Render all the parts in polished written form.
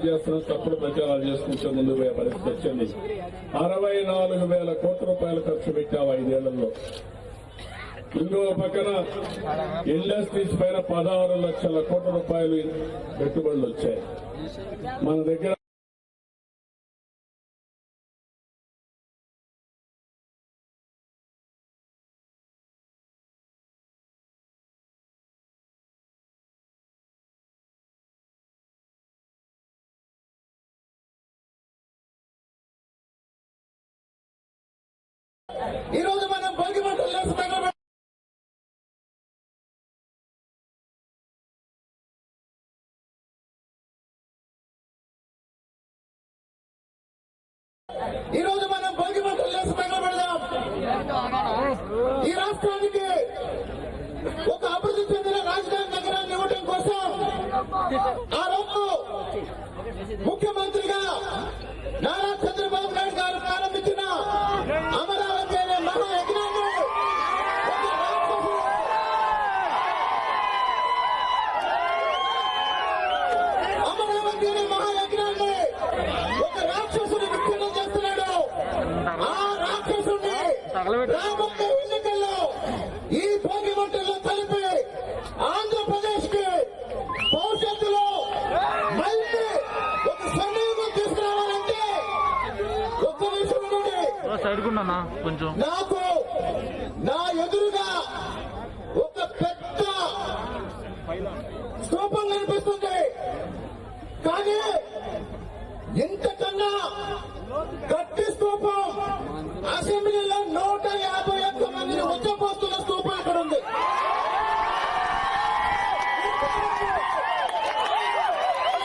చేస్తున్న తప్పుడు ప్రచారాలు చేసుకుంటే ముందు పోయే పరిస్థితి వచ్చింది. 64,000 కోట్ల రూపాయలు ఖర్చు పెట్టావు 5 ఏళ్లలో. ఇంకో పక్కన ఇండస్ట్రీస్ పైన 16 లక్షల కోట్ల రూపాయలు పెట్టుబడులు వచ్చాయి. మన దగ్గర ఈ రోజు మనం భోగి మంటలు వేస్తున్నాం. ఈ రోజు మనం భోగి మంటలు వేసి తగలబెడదాం. ఈ రాష్ట్రానికి ఒక అభివృద్ధి చెందిన రాజధాని నగరాన్ని ఇవ్వడం కోసం ఆ రోజు ముఖ్యమంత్రిగా నారా చంద్రబాబు నాయుడు గారు ప్రారంభించిన అమరావతి అనే మహాయజ్ఞాన్ని ఒక రాక్షసుని విచ్ఛిన్నం చేస్తున్నాడు. ఆ రాక్షసుని రాబోయే ఎన్నికల్లో ఈ భోగి మంటల్లో కలిపి ఆంధ్రప్రదేశ్ కి భవిష్యత్తులో మళ్ళీ ఒక సమయం తీసుకురావాలంటే ఒక్క విషయం నాకు నా ఎదురుగా ఒక పెద్ద స్తూపం కనిపిస్తుంది. కానీ ఇంతకన్నా గట్టి స్తూపం అసెంబ్లీలో 151 మందిని ఉచ్చపోస్తున్న స్తూపం అక్కడ ఉంది.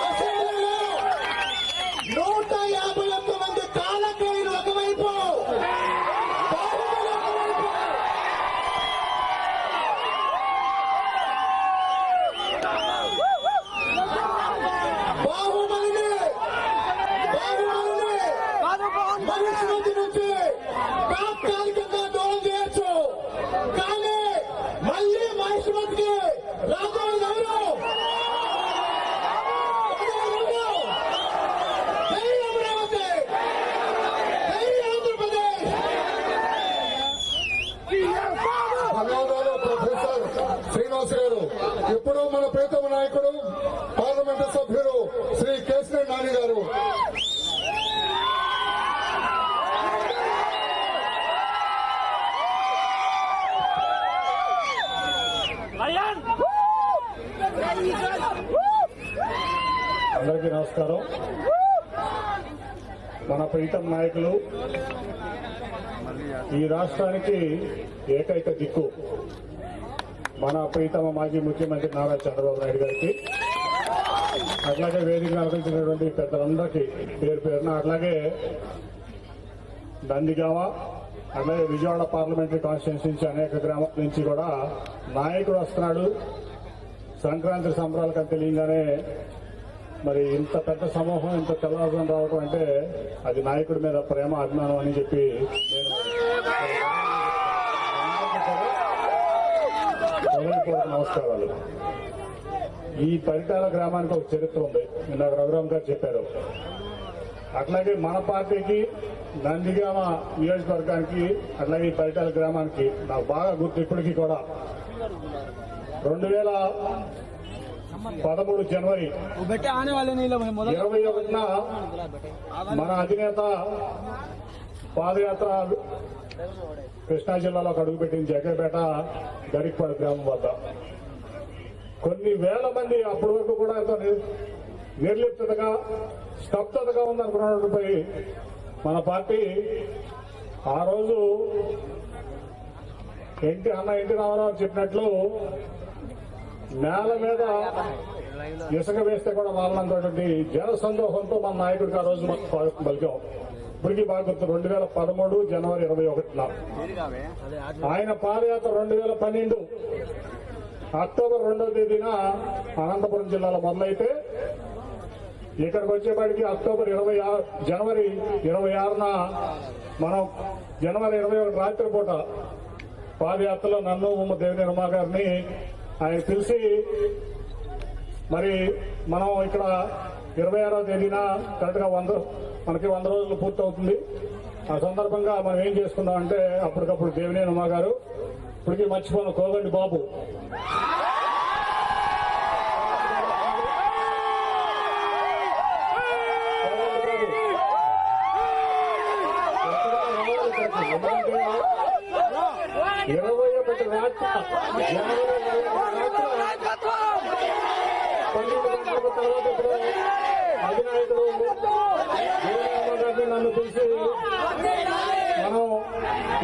అసెంబ్లీలో 151 మంది కాలకాయలు ఒకవైపు, మనుషుల నుంచి తాత్కాలికంగా దూరం చేయొచ్చు. కానీ మళ్ళీ మహిష్మతికి రాకూడదు. ఎవరు జై అమరావతి, జై ఆంధ్రప్రదేశ్. ధన్యవాదాలు ప్రొఫెసర్ శ్రీనివాస్ గారు. ఇప్పుడు మన ప్రీతమ నాయకుడు పార్లమెంటు సభ్యులు శ్రీ కేసరి నాని గారు. అందరికీ నమస్కారం. మన ప్రీతం నాయకులు, ఈ రాష్ట్రానికి ఏకైక దిక్కు మన ప్రీతమ మాజీ ముఖ్యమంత్రి నారా చంద్రబాబు నాయుడు గారికి, అట్లాగే వేదికను ఆలోచించినటువంటి పెద్దలందరికీ పేరు పేరున, అట్లాగే నందిగామ, అలాగే విజయవాడ పార్లమెంటరీ కాన్స్టిట్యున్సీ నుంచి అనేక గ్రామాల నుంచి కూడా నాయకుడు వస్తున్నాడు, సంక్రాంతి సంబరాలకు అని తెలియగానే మరి ఇంత పెద్ద సమూహం ఇంత తెల్లవారుజామున రావడం అంటే అది నాయకుడి మీద ప్రేమ అభిమానం అని చెప్పి నేను నమస్కారాలు. ఈ పరిటాల గ్రామానికి ఒక చరిత్ర ఉంది, ఇందాక రఘురామ్ గారు చెప్పారు. అట్లాగే మన పార్టీకి నందిగామ నియోజకవర్గానికి అట్లాగే ఈ పరిటాల గ్రామానికి నాకు బాగా గుర్తు ఇప్పటికీ కూడా 2013 జనవరి 21న మన అధినేత పాదయాత్ర కృష్ణా జిల్లాలోకి అడుగుపెట్టిన జగ్గపేట గరికపాడు గ్రామం వద్ద కొన్ని వేల మంది అప్పటి వరకు కూడా ఎంతో నిర్లిప్తగా స్తబ్దతగా ఉందనుకున్నపై మన పార్టీ ఆ రోజు ఎన్టీ రామారావు చెప్పినట్లు నేల మీద ఇసుక వేస్తే కూడా వాళ్ళంతటి జన సందోహంతో మన నాయకుడికి ఆ రోజు పలికాం. ఇప్పటికీ బాగా గుర్తు. 2013 జనవరి 21న ఆయన పాదయాత్ర 2012 అక్టోబర్ 2వ తేదీన అనంతపురం జిల్లాలో మొదలైతే ఇక్కడికి వచ్చేపాటికి జనవరి 26న మనం జనవరి 21 రాత్రిపూట పాదయాత్రలో నన్ను దేవినేని ఉమా గారిని ఆయన పిలిచి మరి మనం ఇక్కడ 26వ తేదీన కరెక్ట్ గా మనకి 100 రోజులు పూర్తవుతుంది. ఆ సందర్భంగా మనం ఏం చేసుకున్నాం అంటే అప్పటికప్పుడు దేవినేని ఉమా గారు ఇప్పటికీ మర్చిపోయిన కోగండి బాబు జనవరి 21 రాత్రి 12 గంటల తర్వాత అధినాయకుడు నన్ను పిలిచి మనం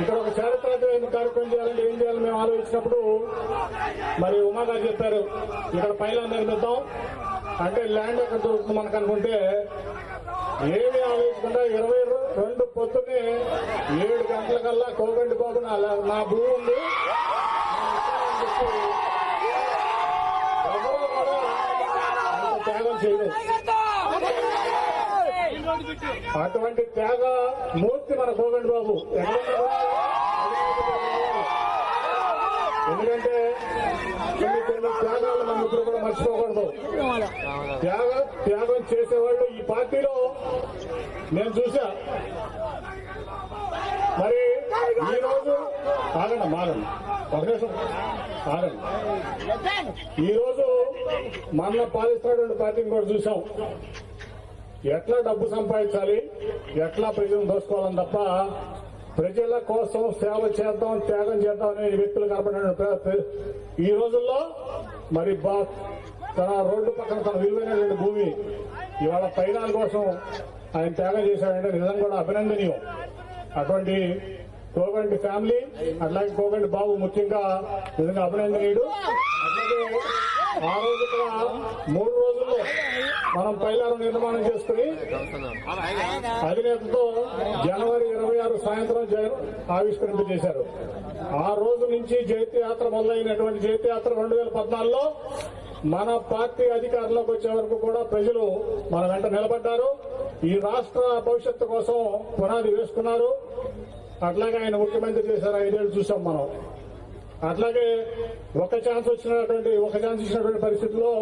ఇక్కడ ఒక చారిత్రాత్మకమైన కార్యక్రమం చేయాలంటే ఏం చేయాలని మేము ఆలోచించినప్పుడు మరి ఉమా గారు చెప్పారు ఇక్కడ పైలాన్ నిర్మిద్దాం అంటే ల్యాండ్ ఎక్కడ దొరుకుతుంది మనకు అనుకుంటే ఏమీ ఆలోచించకుండా 22 పొద్దున్నే 7 గంటలకల్లా కోగండి బాబు నా భూమి ఉంది ఎవరో కూడా అంత త్యాగం చేయలేదు. అటువంటి త్యాగ మూర్తి మన కోగండి బాబు. ఎందుకంటే కొన్ని త్యాగాలు మనం ఇప్పుడు కూడా మర్చిపోకూడదు. త్యాగం చేసేవాళ్ళు ఈ పార్టీలో నేను చూసా. మరి ఈ రోజు ఆగండి ఒక నిమిషం ఆగండి. ఈ రోజు మన పాలిస్తున్నటువంటి పార్టీని కూడా చూసాం. ఎట్లా డబ్బు సంపాదించాలి, ఎట్లా ప్రజలను దోసుకోవాలని తప్ప ప్రజల కోసం సేవ చేద్దాం, త్యాగం చేద్దాం అనే వ్యక్తులు కనపడిన ఈ రోజుల్లో మరి తన రోడ్డు పక్కన తన విలువైనటువంటి భూమి ఇవాళ పైనాల కోసం ఆయన త్యాగం చేశాడంటే నిజం కూడా అభినందనీయం. అటువంటి కోగండి ఫ్యామిలీ అట్లాగే కోగండి బాబు ముఖ్యంగా నిజంగా అభినందనీయుడు. అట్లాగే ఆ రోజు కూడా 3 రోజుల్లో మనం పైలారం నిర్మాణం చేసుకుని అధినేతతో జనవరి 26 సాయంత్రం ఆవిష్కరింపజేశారు. ఆ రోజు నుంచి జైత్యయాత్ర మొదలైనటువంటి జైత్యయాత్ర 2014లో మన పార్టీ అధికారంలోకి వచ్చే వరకు కూడా ప్రజలు మన వెంట నిలబడ్డారు. ఈ రాష్ట్ర భవిష్యత్తు కోసం పునాది వేసుకున్నారు. అట్లాగే ఆయన ముఖ్యమంత్రి చేశారు. 5 ఏళ్ళు చూసాం మనం. అట్లాగే ఒక ఛాన్స్ ఇచ్చినటువంటి పరిస్థితుల్లో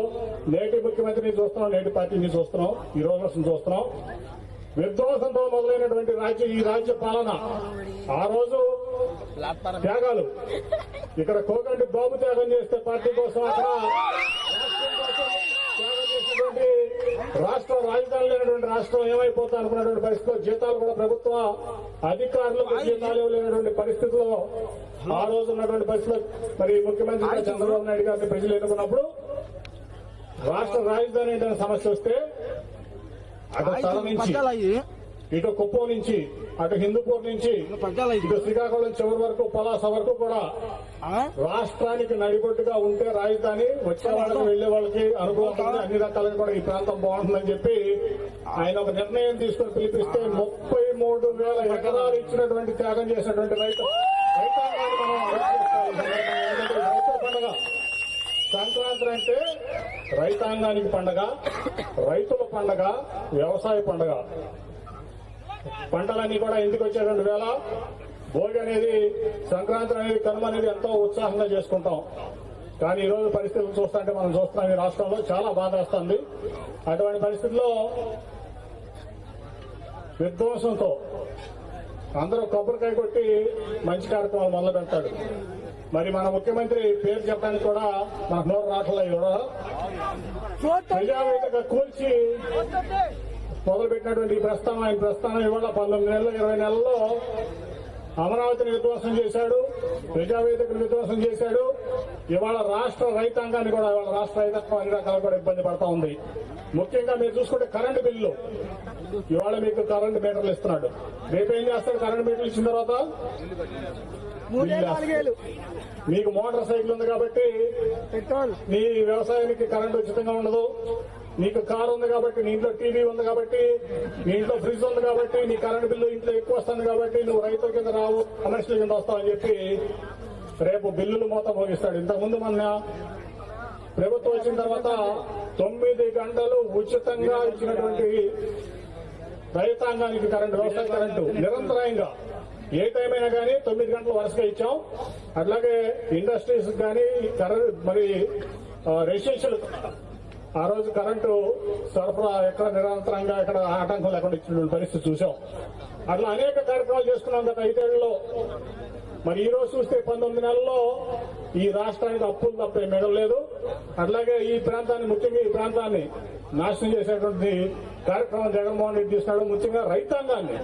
నేటి ముఖ్యమంత్రిని చూస్తున్నాం, నేటి పార్టీని చూస్తున్నాం, ఈ రోజు చూస్తున్నాం. విధ్వంసంతో మొదలైనటువంటి ఈ రాజ్య పాలన ఆ రోజు త్యాగాలు ఇక్కడ కోగండి బాబు త్యాగం చేస్తే పార్టీ కోసం అక్కడ త్యాగం చేసినటువంటి రాష్ట్ర రాజధాని లేనటువంటి రాష్ట్రం ఏమైపోతా అనుకున్నటువంటి పరిస్థితిలో జీతాలు కూడా ప్రభుత్వ అధికారులకు జీతాలు ఇవ్వలేనటువంటి పరిస్థితిలో ఆ రోజు ఉన్నటువంటి పరిస్థితుల్లో మరి ముఖ్యమంత్రి చంద్రబాబు నాయుడు గారిని ప్రజలు ఎన్నుకున్నప్పుడు రాష్ట్ర రాజధాని ఏంటనే సమస్య వస్తే అటు తల నుంచి ఇటు కుప్పం నుంచి అటు హిందూపూర్ నుంచి ఇటు శ్రీకాకుళం చివరి వరకు పలాస వరకు కూడా రాష్ట్రానికి నడిబొట్టుగా ఉంటే రాజధాని వచ్చే వాళ్ళకి వెళ్లే వాళ్ళకి అనుకూలంగా అన్ని రకాలుగా కూడా ఈ ప్రాంతం బాగుంటుందని చెప్పి ఆయన ఒక నిర్ణయం తీసుకుని పిలిపిస్తే 33,000 ఎకరాలు ఇచ్చినటువంటి త్యాగం చేసినటువంటి రైతాంగాన్ని మనం రైతు పండుగ సంక్రాంతి అంటే రైతాంగానికి పండగ, రైతుల పండగ, వ్యవసాయ పండగ. పంటలన్నీ కూడా ఇంటికి వచ్చేటువంటి వేళ భోగి అనేది, సంక్రాంతి అనేది, కనుమ అనేది ఎంతో ఉత్సాహంగా చేసుకుంటాం. కానీ ఈ రోజు పరిస్థితులు చూస్తుంటే మనం చూస్తున్నాం ఈ రాష్ట్రంలో చాలా బాధ వేస్తుంది. అటువంటి పరిస్థితుల్లో విధ్వంసంతో అందరూ కొబ్బరికాయ కొట్టి మంచి కార్యక్రమాలు మొదలు పెడతాడు. మరి మన ముఖ్యమంత్రి పేరు చెప్పడానికి కూడా మనకు నోరు రావట్లేదు. కూడా ప్రజావేదిక కూల్చి మొదలుపెట్టినటువంటి ఈ ప్రస్థానం, ఆయన ప్రస్థానం ఇవాళ 19 నెలలు 20 నెలల్లో అమరావతిని విధ్వంసం చేశాడు, ప్రజావేదికను విధ్వంసం చేశాడు. ఇవాళ రాష్ట్ర రైతాంగాన్ని కూడా, ఇవాళ రాష్ట్ర రైతాంగం అన్ని రకాలు కూడా ఇబ్బంది పడతా ఉంది. ముఖ్యంగా మీరు చూసుకుంటే కరెంటు బిల్లు, ఇవాళ మీకు కరెంటు మీటర్లు ఇస్తున్నాడు. రేపు ఏం చేస్తాడు? కరెంటు మీటర్లు ఇచ్చిన తర్వాత మీకు మోటార్ సైకిల్ ఉంది కాబట్టి నీ వ్యవసాయానికి కరెంటు ఉచితంగా ఉండదు. నీకు కారు ఉంది కాబట్టి, నీ ఇంట్లో టీవీ ఉంది కాబట్టి, నీ ఇంట్లో ఫ్రిడ్జ్ ఉంది కాబట్టి, నీ కరెంటు బిల్లు ఇంట్లో ఎక్కువ వస్తుంది కాబట్టి నువ్వు రైతుల కింద రావు, కమర్షియల్ కింద వస్తావని చెప్పి రేపు బిల్లులు మొత్తం మోగిస్తాడు. ఇంతకుముందు మన ప్రభుత్వం వచ్చిన తర్వాత 9 గంటలు ఉచితంగా ఇచ్చినటువంటి రైతాంగానికి కరెంటు, వ్యవసాయ కరెంటు నిరంతరాయంగా ఏ టైం అయినా కానీ 9 గంటలు వరుసగా ఇచ్చాం. అట్లాగే ఇండస్ట్రీస్ కానీ మరి రెసిడెన్షియల్ ఆ రోజు కరెంటు సరఫరా ఎక్కడ నిరంతరంగా ఎక్కడ ఆటంకం లేకుండా ఇచ్చిన పరిస్థితి చూసాం. అట్లా అనేక కార్యక్రమాలు చేసుకున్నాం గత 5 ఏళ్లలో. మరి ఈ రోజు చూస్తే 19 నెలల్లో ఈ రాష్ట్రానికి అప్పులు తప్ప మిగలలేదు. అట్లాగే ఈ ప్రాంతాన్ని, ముఖ్యంగా ఈ ప్రాంతాన్ని నాశనం చేసేటువంటి కార్యక్రమం జగన్మోహన్ రెడ్డి చేస్తున్నాడు. ముఖ్యంగా రైతాంగాన్ని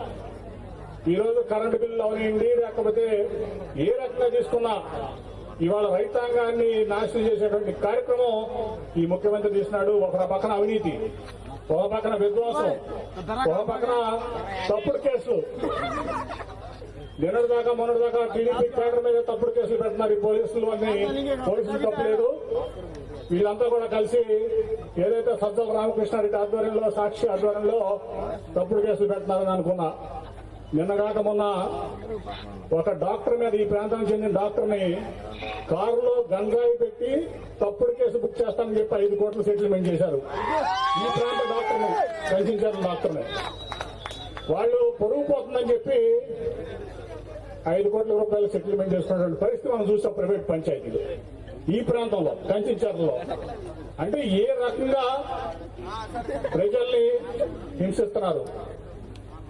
ఈ రోజు కరెంటు బిల్లు అవనివ్వండి, లేకపోతే ఏ రకంగా తీసుకున్నా ఇవాళ రైతాంగాన్ని నాశనం చేసేటువంటి కార్యక్రమం ఈ ముఖ్యమంత్రి చేస్తున్నాడు. ఒక పక్కన అవినీతి, ఒక పక్కన విధ్వంసం, ఒక పక్కన తప్పుడు కేసులు. నిన్నటిదాకా మొన్నటిదాకా టీడీపీ కేడర్ మీద తప్పుడు కేసులు పెడుతున్నారు ఈ పోలీసులు. పోలీసులు తప్పలేదు. వీళ్ళంతా కూడా కలిసి ఏదైతే సజ్జల రామకృష్ణారెడ్డి ఆధ్వర్యంలో, సాక్షి ఆధ్వర్యంలో తప్పుడు కేసులు పెడుతున్నారని అనుకున్నా. నిన్నగాక మొన్న ఒక డాక్టర్ మీద, ఈ ప్రాంతానికి చెందిన డాక్టర్ ని కారులో గంజాయి పెట్టి తప్పుడు కేసు బుక్ చేస్తానని చెప్పి 5 కోట్ల సెటిల్మెంట్ చేశారు. ఈ ప్రాంత డాక్టర్ ని కలిసించారు. డాక్టర్ ని వాళ్ళు పొరుగు పోతుందని చెప్పి 5 కోట్ల రూపాయలు సెటిల్మెంట్ చేసుకున్నటువంటి పరిస్థితి మనం చూసాం ప్రైవేట్ పంచాయతీలు ఈ ప్రాంతంలో, కంచిచర్లలో. అంటే ఏ రకంగా ప్రజల్ని హింసిస్తున్నారు.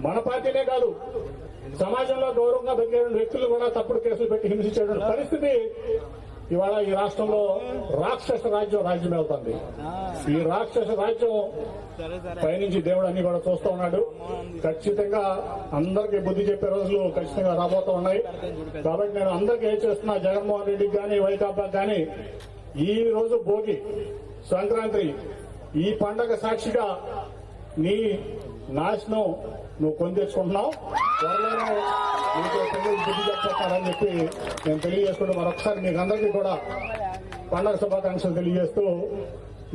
మన పార్టీనే కాదు, సమాజంలో గౌరవంగా బతికే వ్యక్తులు కూడా తప్పుడు కేసులు పెట్టి హింసించేటువంటి పరిస్థితి ఇవాళ ఈ రాష్ట్రంలో రాక్షస రాజ్యం వెళ్తుంది. ఈ రాక్షస రాజ్యం పైనుంచి దేవుడు అన్ని కూడా చూస్తూ ఉన్నాడు. ఖచ్చితంగా అందరికీ బుద్ధి చెప్పే రోజులు ఖచ్చితంగా రాబోతూ ఉన్నాయి. కాబట్టి నేను అందరికీ ఏం చేస్తున్నా, జగన్మోహన్ రెడ్డికి కానీ, వైకాపాకి కానీ, ఈ రోజు భోగి, సంక్రాంతి, ఈ పండగ సాక్షిగా నీ నాశనం నువ్వు కొని తెచ్చుకుంటున్నావు. త్వరలోనే నీకు పిల్లలు బుద్ధి చెప్తారని చెప్పి నేను తెలియజేసుకుంటూ మరొకసారి మీకు అందరికీ కూడా పండగ శుభాకాంక్షలు తెలియజేస్తూ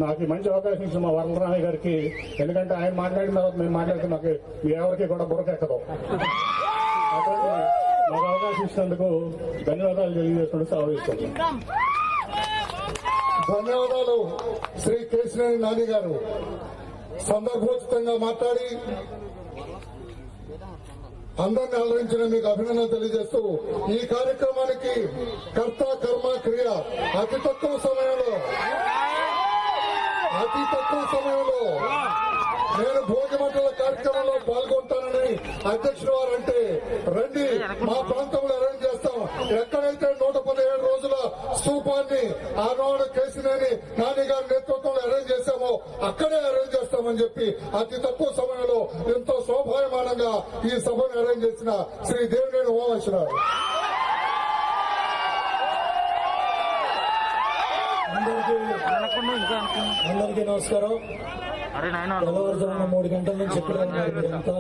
నాకు మంచి అవకాశం ఇచ్చిన మా వరలరామయ్య గారికి, ఎందుకంటే ఆయన మాట్లాడిన తర్వాత మేము మాట్లాడితే నాకు మీ ఎవరికి కూడా బుర్రకెక్కదు. కాబట్టి నాకు అవకాశం ఇచ్చినందుకు ధన్యవాదాలు తెలియజేసుకుంటూ సెలవిస్తున్నాను. ధన్యవాదాలు శ్రీ కేశినేని నాని గారు. సందర్భోచితంగా మాట్లాడి అందరిని అలరించిన మీకు అభినందనలు తెలియజేస్తూ ఈ కార్యక్రమానికి కర్త కర్మ క్రియ అతి తక్కువ సమయంలో నేను భోగి మంటల కార్యక్రమంలో పాల్గొంటానని అధ్యక్షుడు వారు అంటే రండి, మా ప్రాంతంలో అరేంజ్ చేస్తాం. ఎక్కడైతే 117 రోజుల స్తూపాన్ని ఆనాడు కేశినేని నాని గారి నేతృత్వంలో అరేంజ్ చేశామో అక్కడే అరేంజ్ చేస్తామని చెప్పి అతి తక్కువ సమయంలో ఎంతో శోభాయమానంగా ఈ సభను అరేంజ్ చేసిన శ్రీ దేవినేని ఉమామేశ్వరరావు. అందరికీ నమస్కారం. తెల్లవారుజామున 3 గంటల నుంచి ఇక్కడే ఉన్నారు. మీరంతా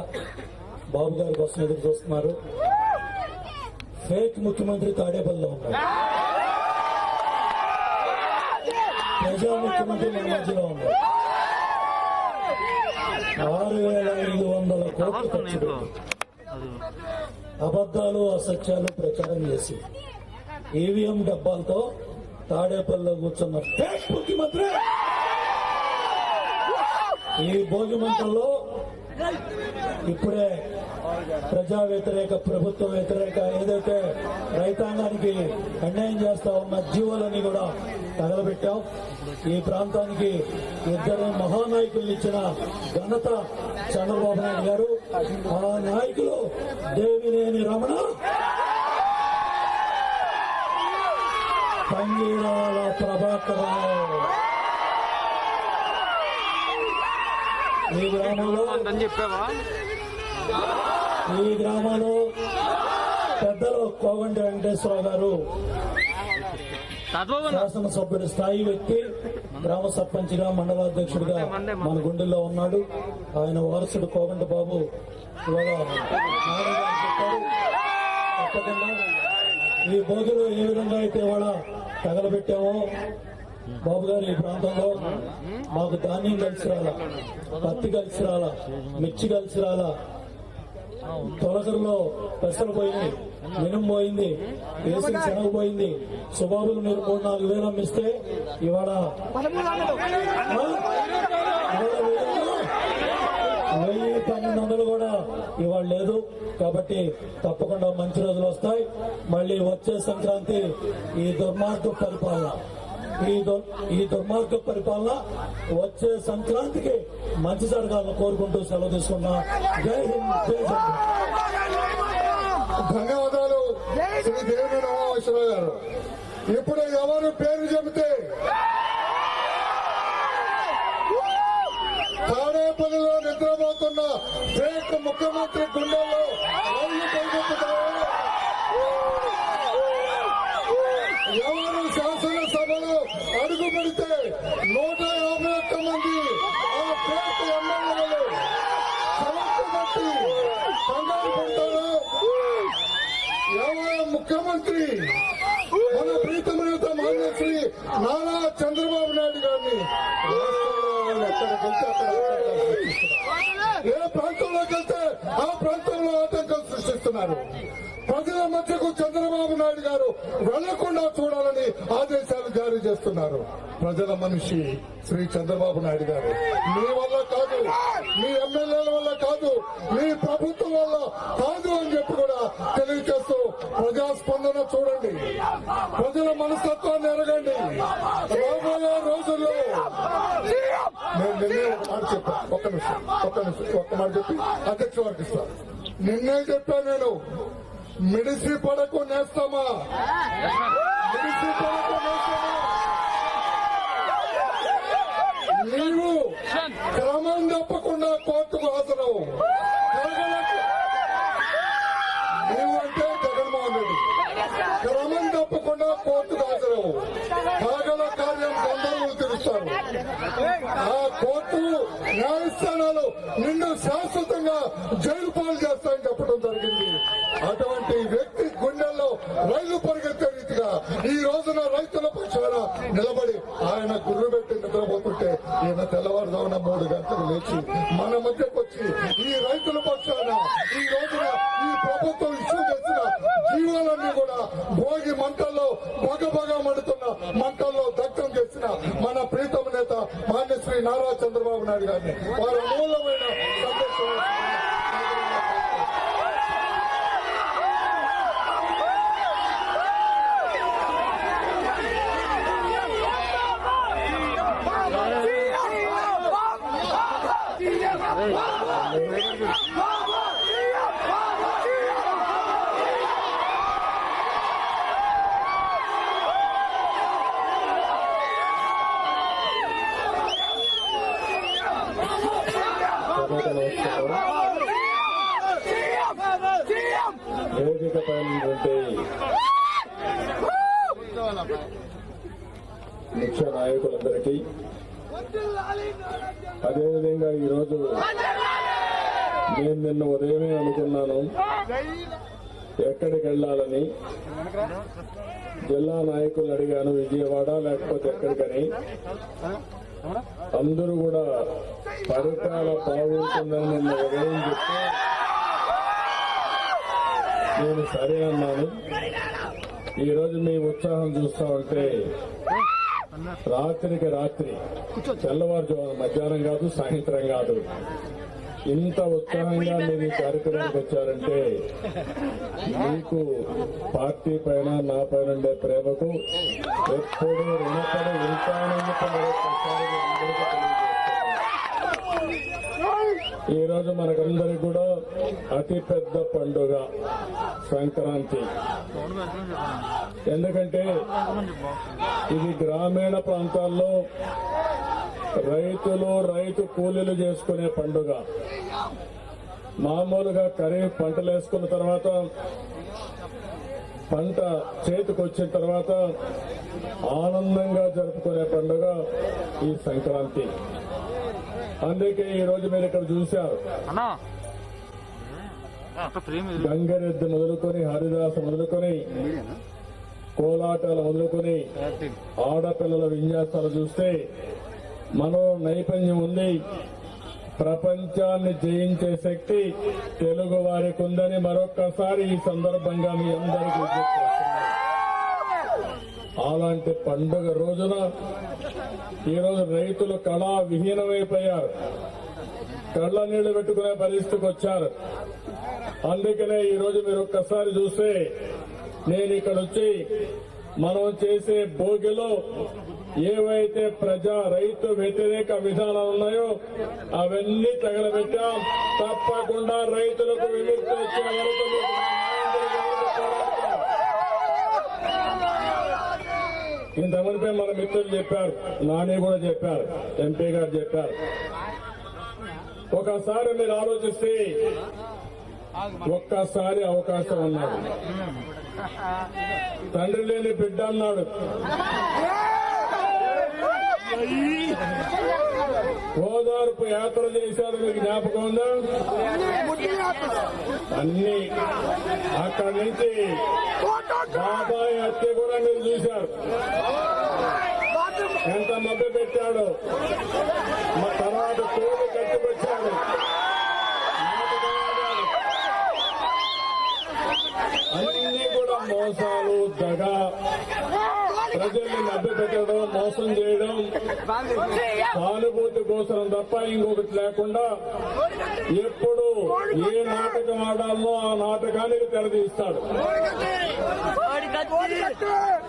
బాబు గారి కోసం ఎదురు చూస్తున్నారు. ఫేక్ ముఖ్యమంత్రి తాడేపల్లిలో ఉన్నారు, ప్రజా ముఖ్యమంత్రి మన మధ్యలో ఉన్నారు. 6,500 కోట్లు ఖర్చు పెట్టి అబద్దాలు, అసత్యాలు ప్రచారం చేసి ఈవీఎం డబ్బాలతో తాడేపల్లిలో కూర్చున్న ఫేక్ ముఖ్యమంత్రి ఈ భోగి మంటల్లో ఇప్పుడే ప్రజా వ్యతిరేక ప్రభుత్వ వ్యతిరేక ఏదైతే రైతాంగానికి అన్యాయం చేస్తా ఉన్న జీవోలని కూడా తగలబెట్టాం. ఈ ప్రాంతానికి ఇద్దరు మహానాయకులు ఇచ్చిన ఘనత చంద్రబాబు నాయుడు గారు. ఆ నాయకులు దేవినేని రమణ, పంగిరాల ప్రభాకర్ రావు. ఈ గ్రామంలో పెద్దలు కోగంటి వెంకటేశ్వరరావు గారు శాసనసభ్యుడి స్థాయి వ్యక్తి, గ్రామ సర్పంచ్గా మండలాధ్యక్షుడిగా మన గుండెల్లో ఉన్నాడు. ఆయన వారసుడు కోగంటి బాబు ఇవాళ చెప్పారు. తప్పకుండా ఈ భోగిలో ఏ విధంగా అయితే ఇవాళ తగలబెట్టామో బాబు గారు ఈ ప్రాంతంలో మాకు ధాన్యం కలిసి రాలా, పత్తి కలిసి రాలా, మిర్చి కలిసి రాలా, తొలకరులో పెసలు పోయింది, మినుము పోయింది, వేసిన శనగ పోయింది. సుబాబులు మీరు 3-4 వేలు అమ్మిస్తే ఇవాళ 1,000-1,200 కూడా ఇవాళ లేదు. కాబట్టి తప్పకుండా మంచి రోజులు వస్తాయి. మళ్ళీ వచ్చే సంక్రాంతి ఈ దుర్మార్గ పరిపాలన ఈ దుర్మార్గ పరిపాలన వచ్చే సంక్రాంతికి మంచి జరగాలని కోరుకుంటూ సెలవు తీసుకున్నా. జై హింద్, జై హింద్. ధన్యవాదాలు శ్రీ దేవినేని ఉమామహేశ్వరరావు గారు. ఇప్పుడు ఎవరు పేరు చెబితే తాడేపల్లిలో నిద్రపోతున్న ఫేక్ ముఖ్యమంత్రి గుండెల్లో రైలు పరిగెత్తుతారు. ఎవరు శాసనసభలో అడుగు పెడితే 151 మంది ఆ ఫేక్ ఎమ్మెల్యేలు సమర్థబట్టి కంగారు పడతారు. ఎవరు ముఖ్యమంత్రి మన ప్రీతమనేత మాన్యశ్రీ నారా చంద్రబాబు నాయుడు గారిని ఎక్కడికి వెళ్తే ఏ ప్రాంతంలోకి వెళ్తే ఆ ప్రాంతంలో ఆటంకాలు సృష్టిస్తున్నారు. ప్రజల మధ్యకు చంద్రబాబు నాయుడు గారు వెళ్లకుండా చూడాలని ఆదేశాలు జారీ చేస్తున్నారు. ప్రజల మనిషి శ్రీ చంద్రబాబు నాయుడు గారు మీ వల్ల కాదు, మీ ఎమ్మెల్యేల వల్ల కాదు, మీ ప్రభుత్వం వల్ల కాదు అని చెప్పి కూడా తెలియజేస్తూ ప్రజాస్పందన చూడండి, ప్రజల మనస్తత్వాన్ని ఎరగండి. రాబోయే రోజుల్లో నేను నిన్నే ఒక మాట చెప్పాను. ఒక్క నిమిషం ఒక్క మాట చెప్పి అధ్యక్ష వారికి ఇస్తాను. నిన్నే చెప్పాను నేను, మిడిసి పడకు నేస్తామా, మిడిసి పడకు నేస్తామా. నీవు క్రమం తప్పకుండా కోర్టుకు హాజరవు. నీవు అంటే జగన్మోహన్ రెడ్డి క్రమం తప్పకుండా కోర్టుకు హాజరవు. కాగల కార్యం గంధర్వులు తెలుస్తారు. ఆ కోర్టు న్యాయస్థానాలు నిన్ను శాశ్వతంగా జైలు పాలు చేస్తాయని చెప్పడం జరిగింది. అటువంటి వ్యక్తి గుండెల్లో రైలు పరిగెత్తే రీతిగా ఈ రోజున రైతుల పక్షాన నిలబడి ఆయన గుర్రు పెట్టి నిద్రపోతుంటే ఈయన తెల్లవారుజామున 3 గంటలు లేచి మన మధ్యకు వచ్చి ఈ రైతుల పక్షాన ఈ రోజున ఈ ప్రభుత్వం ఇష్యూ చేసిన జీవాలన్నీ కూడా భోగి మంటల్లో బగబగా మండుతున్న మంటల్లో దగ్ధం చేసిన మన ప్రీతమ నేత మాన్యశ్రీ నారా చంద్రబాబు నాయుడు గారిని వారి అమూల్యమైన సందేశం వేదిక పైనటువంటి ముఖ్య నాయకులందరికీ, అదేవిధంగా ఈరోజు నేను నిన్న ఉదయమే అనుకున్నాను ఎక్కడికి వెళ్లాలని. జిల్లా నాయకులు అడిగాను, విజయవాడ లేకపోతే ఎక్కడికని. అందరూ కూడా పరిపాలన బాగుంటుందని నిన్న ఉదయం చెప్తే నేను సరే అన్నాను. ఈ రోజు మీ ఉత్సాహం చూస్తా ఉంటే రాత్రికి రాత్రి తెల్లవారుజామున మధ్యాహ్నం కాదు సాయంత్రం కాదు ఇంత ఉత్సాహంగా మీరు ఈ కార్యక్రమానికి వచ్చారంటే మీకు పార్టీ పైన నా పైన ఉండే ప్రేమకు ఎప్పుడు రుణపడి ఉంటానని మరొకసారి మీ అందరికీ తెలియజేస్తున్నాను. ఈ రోజు మనకందరికి కూడా అతి పెద్ద పండుగ సంక్రాంతి. ఎందుకంటే ఇది గ్రామీణ ప్రాంతాల్లో రైతు కూలీలు చేసుకునే పండుగ. మామూలుగా ఖరీఫ్ పంటలు వేసుకున్న తర్వాత పంట చేతికి వచ్చిన తర్వాత ఆనందంగా జరుపుకునే పండుగ ఈ సంక్రాంతి. అందుకే ఈ రోజు మీరు ఇక్కడ చూశారు గంగరెద్దు మొదలుకొని హరిదాస మొదలుకొని కోలాటాలు మొదలుకొని ఆడపిల్లల విన్యాసాలు చూస్తే మనో నైపుణ్యం ఉంది. ప్రపంచాన్ని జయించే శక్తి తెలుగు వారికి ఉందని మరొక్కసారి ఈ సందర్భంగా మీ అందరికీ విజ్ఞప్తి చేస్తున్నాను. అలాంటి పండుగ రోజున ఈరోజు రైతులు కళా విహీనమైపోయారు, కళ్ళ నీళ్లు పెట్టుకునే పరిస్థితికి వచ్చారు. అందుకనే ఈరోజు మీరు ఒక్కసారి చూస్తే నేను ఇక్కడ వచ్చి మనం చేసే భోగిలో ఏవైతే రైతు వ్యతిరేక విధానాలు ఉన్నాయో అవన్నీ తగలబెట్టాం. తప్పకుండా రైతులకు విముక్తి వచ్చే వరకు మీకు పోరాడతాం. ఇంతమందిపై మన మిత్రులు చెప్పారు, నాని కూడా చెప్పారు, ఎంపీ గారు చెప్పారు. ఒకసారి మీరు ఆలోచిస్తే ఒక్కసారి అవకాశం అన్నాడు, తండ్రి లేని బిడ్డ అన్నాడు, ఓదార్పు యాత్ర చేశారు. మీకు జ్ఞాపకం ఉందా? అన్ని అక్కడి నుంచి బాబాయ్ హత్య కూడా మీరు చూశారు. ఎంత మభ్య పెట్టాడు. మా తర్వాత కోడి కట్టుకొచ్చాడు. అన్ని కూడా మోసాలు, దగ, ప్రజల్ని మభ్య పెట్టడం, మోసం చేయడం, సానుభూతి కోసం తప్ప ఇంకొకటి లేకుండా ఎప్పుడు ఏ నాటకం ఆడాలో ఆ నాటకానికి తెరదీస్తాడు.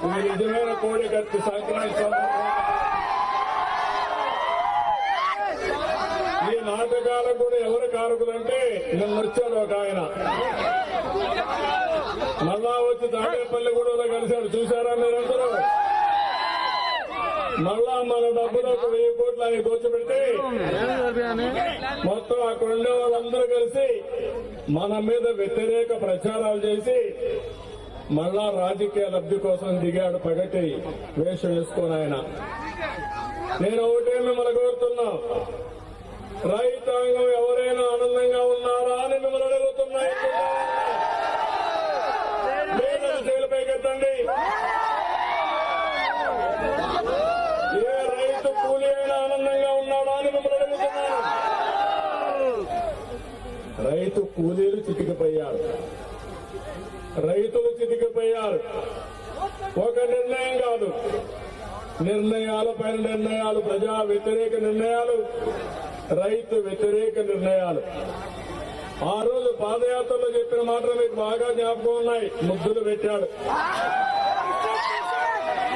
ఇది నిజమైన కోడి కత్తి. సంక్రాంతి ఈ నాటకాలకు కూడా ఎవరు కారకులంటే నిన్న వచ్చాడు ఒక ఆయన, మళ్ళా వచ్చి తాడేపల్లి కూడా కలిశాడు. చూశారా మీరందరూ? మళ్ళా మన డబ్బులకు 1000 కోట్లు ఆయన దోచిపెడితే మొత్తం అక్కడ ఉండే వాళ్ళందరూ కలిసి మన మీద వ్యతిరేక ప్రచారాలు చేసి మళ్ళా రాజకీయ లబ్ధి కోసం దిగాడు. పగటి వేషం వేసుకొని ఆయన. నేను ఒకటే మిమ్మల్ని కోరుతున్నా, రైతాంగం ఎవరైనా ఆనందంగా ఉన్నారా అని మిమ్మల్ని అడుగుతున్నా. చేతులపైకెత్తండి. ఏ రైతు కూలీ అయినా ఆనందంగా ఉన్నాడా అని మిమ్మల్ని అడుగుతున్నాను. రైతు కూలీలు చితికిపోయారు, రైతులు చితికిపోయారు. ఒక నిర్ణయం కాదు, నిర్ణయాల పైన నిర్ణయాలు, ప్రజా వ్యతిరేక నిర్ణయాలు, రైతు వ్యతిరేక నిర్ణయాలు. ఆ రోజు పాదయాత్రలో చెప్పిన మాటలు మీకు బాగా జ్ఞాపకం ఉన్నాయి. ముద్దులు పెట్టాడు,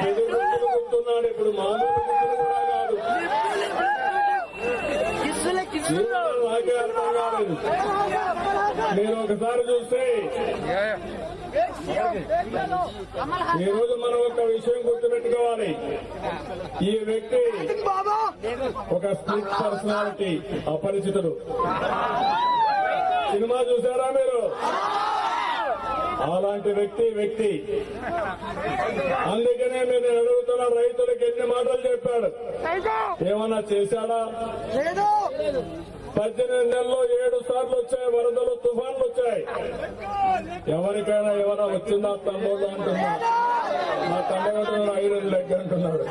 ముద్దులు గుర్తున్నాడు. ఇప్పుడు మామూలు ముద్దులు కూడా కాదు. నాకే అర్థం కాలేదు. మీరు ఒకసారి చూస్తే ఈ రోజు మనం ఒక విషయం గుర్తుపెట్టుకోవాలి. ఈ వ్యక్తి ఒక స్ప్లిట్ పర్సనాలిటీ, అపరిచితుడు. సినిమా చూసారా మీరు? అలాంటి వ్యక్తి. అందుకనే మీరు అడుగుతున్న రైతులకు ఎన్ని మాటలు చెప్పాడు, ఏమన్నా చేశాడా? 18 నెలల్లో 7 సార్లు వచ్చాయి వరదలు, తుఫాన్లు వచ్చాయి. ఎవరికైనా ఏమైనా వచ్చిందా తమ్ముడు అంటున్నా. మా తమ్ముడు ఐరన్ లెగ్ అంటున్నాడు.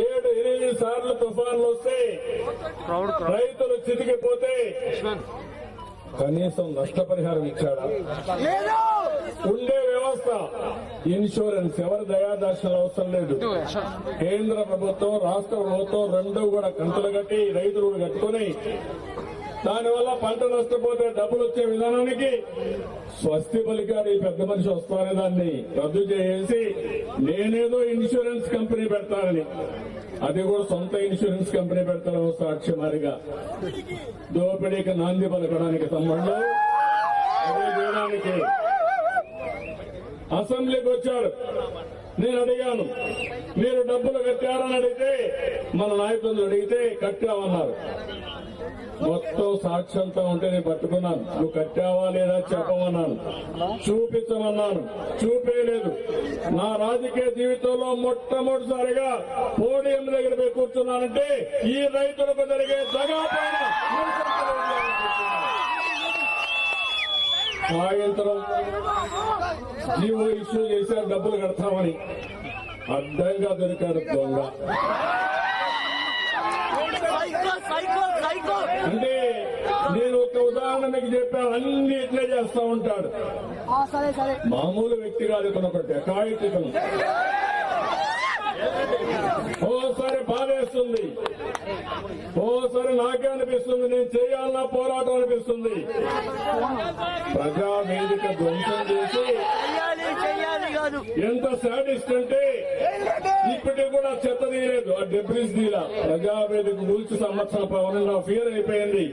7-8 సార్లు తుఫాన్లు వస్తే రైతులు చితికిపోతే కనీసం నష్టపరిహారం ఇచ్చాడా? ఉండే వ్యవస్థ ఇన్సూరెన్స్ ఎవరి దయాదర్శనం అవసరం లేదు. కేంద్ర ప్రభుత్వం రాష్ట్ర ప్రభుత్వం రెండు కూడా కంతులు కట్టి రైతులు కూడా కట్టుకుని దానివల్ల పంట నష్టపోతే డబ్బులు వచ్చే విధానానికి స్వస్తి పలికాడు ఈ పెద్ద మనిషి. వస్తానే దాన్ని రద్దు చేసి నేనేదో ఇన్సూరెన్స్ కంపెనీ పెడతానని, అది కూడా సొంత ఇన్సూరెన్స్ కంపెనీ పెడతాను సాక్ష్యమారిగా దోపిడీకి నాంది పలకడానికి సంబంధం అదే చేయడానికి అసెంబ్లీకి వచ్చాడు. నేను అడిగాను, మీరు డబ్బులు కట్టారని అడిగితే మన నాయకులు అడిగితే కట్టామన్నారు. మొత్తం సాక్ష్యంతో ఉంటే నేను పట్టుకున్నాను. నువ్వు కట్టావా లేదా చెప్పమన్నాను, చూపించమన్నాను, చూపేయలేదు. నా రాజకీయ జీవితంలో మొట్టమొదటిసారిగా పోడియం దగ్గర పోయి కూర్చున్నానంటే ఈ రైతులకు జరిగే దగా పైన సాయంత్రం జీవో ఇష్యూ చేశారు డబ్బులు కడతామని. అడ్డంగా దొరికాడు దొంగ. అంటే నేను ఒక ఉదాహరణ మీకు చెప్పాను, అన్ని ఇట్లే చేస్తా ఉంటాడు. మామూలు వ్యక్తి కాదు, ఇతను ఒక డకాయితను. ఓసారి బాధేస్తుంది, ఓసారి నాకే అనిపిస్తుంది నేను చేయాలన్నా పోరాటం అనిపిస్తుంది. ప్రజావేదిక ధ్వంసం చేసి ఎంత సాడిస్ట్ అంటే ఇప్పటికి కూడా చెత్త తీయలేదు, ఆ డెబ్రిస్ తీరా. ప్రజావేదిక గురించి సంవత్సరం 1.5 years అయిపోయింది.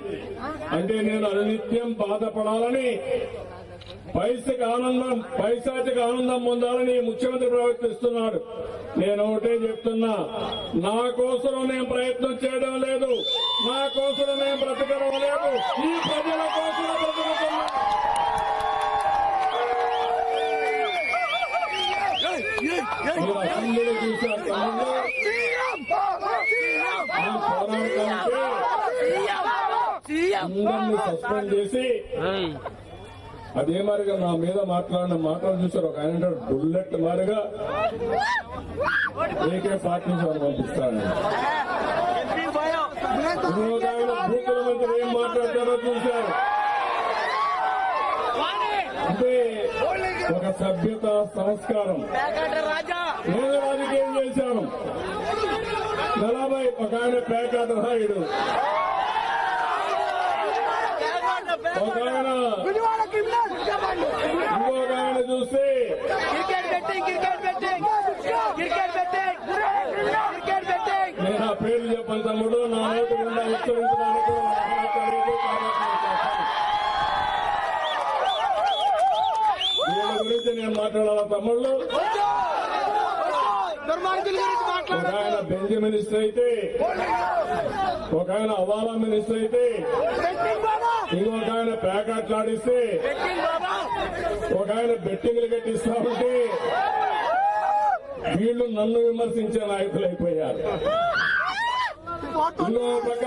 అంటే నేను అనునిత్యం బాధపడాలని, పైశాచిక ఆనందం పొందాలని ముఖ్యమంత్రి ప్రవర్తిస్తున్నాడు. నేను ఒకటే చెప్తున్నా, నా కోసం నేను ప్రయత్నం చేయడం లేదు, నా కోసం నేను బ్రతకడం లేదు, ఈ ప్రజల కోసం బ్రతుకుతున్నా. మీరు అసెంబ్లీలో చూశారు తమ్ముళ్ళు, నేను పోరాడతానంటే అందరినీ సస్పెండ్ చేసి అదే మారిగా నా మీద మాట్లాడిన మాటలు చూశారు. ఒక ఆయన బుల్లెట్ మారిగా AK-47 పంపిస్తాను. ఇంకొక ఆయన బూతుల మధ్య ఏం మాట్లాడతారో చూశారు. అంటే ఒక సభ్యత, సంస్కారం. నేను రాజకీయం చేశాను. 40 ఒక ఆయన పేకాట రాయుడు, ఒక ఆయన ఇంకొక ఆయన చూస్తే నేను ఆ పేర్లు చెప్పని తమ్ముడు నా నోటి గుండా ఉత్తరించడానికి వీళ్ళ గురించి నేను మాట్లాడాల తమ్ముళ్ళు. ఒక ఆయన బెంజ్ మినిస్టర్ అయితే, ఒక ఆయన అవాలా మినిస్టర్ అయితే, ఇంకొక ఆయన ప్యాకెట్లాడిస్తే, ఒక ఆయన బెట్టింగ్లు కట్టిస్తా ఉంటే వీళ్ళు నన్ను విమర్శించే నాయకులు అయిపోయారు. ఇంకో పక్క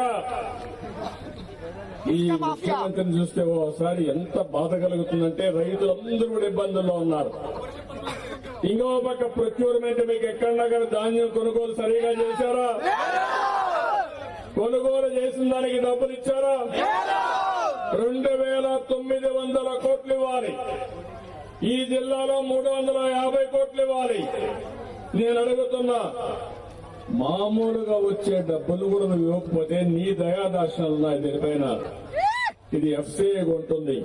ఈ ముఖ్యమంత్రిని చూస్తే ఓసారి ఎంత బాధ కలుగుతుందంటే రైతులందరూ కూడా ఇబ్బందుల్లో ఉన్నారు. ఇంకో పక్క ప్రొక్యూర్మెంట్ మీకు ఎక్కడన్నా కానీ ధాన్యం కొనుగోలు సరిగా చేశారా? కొనుగోలు చేసిన దానికి డబ్బులు ఇచ్చారా? 2,900 కోట్లు ఇవ్వాలి. ఈ జిల్లాలో 350 కోట్లు ఇవ్వాలి. నేను అడుగుతున్నా, మామూలుగా వచ్చే డబ్బులు కూడా నువ్వు ఇవ్వకపోతే నీ దయాదార్శనాలు ఉన్నాయి దీనిపైన. ఇది FCA ఉంటుంది,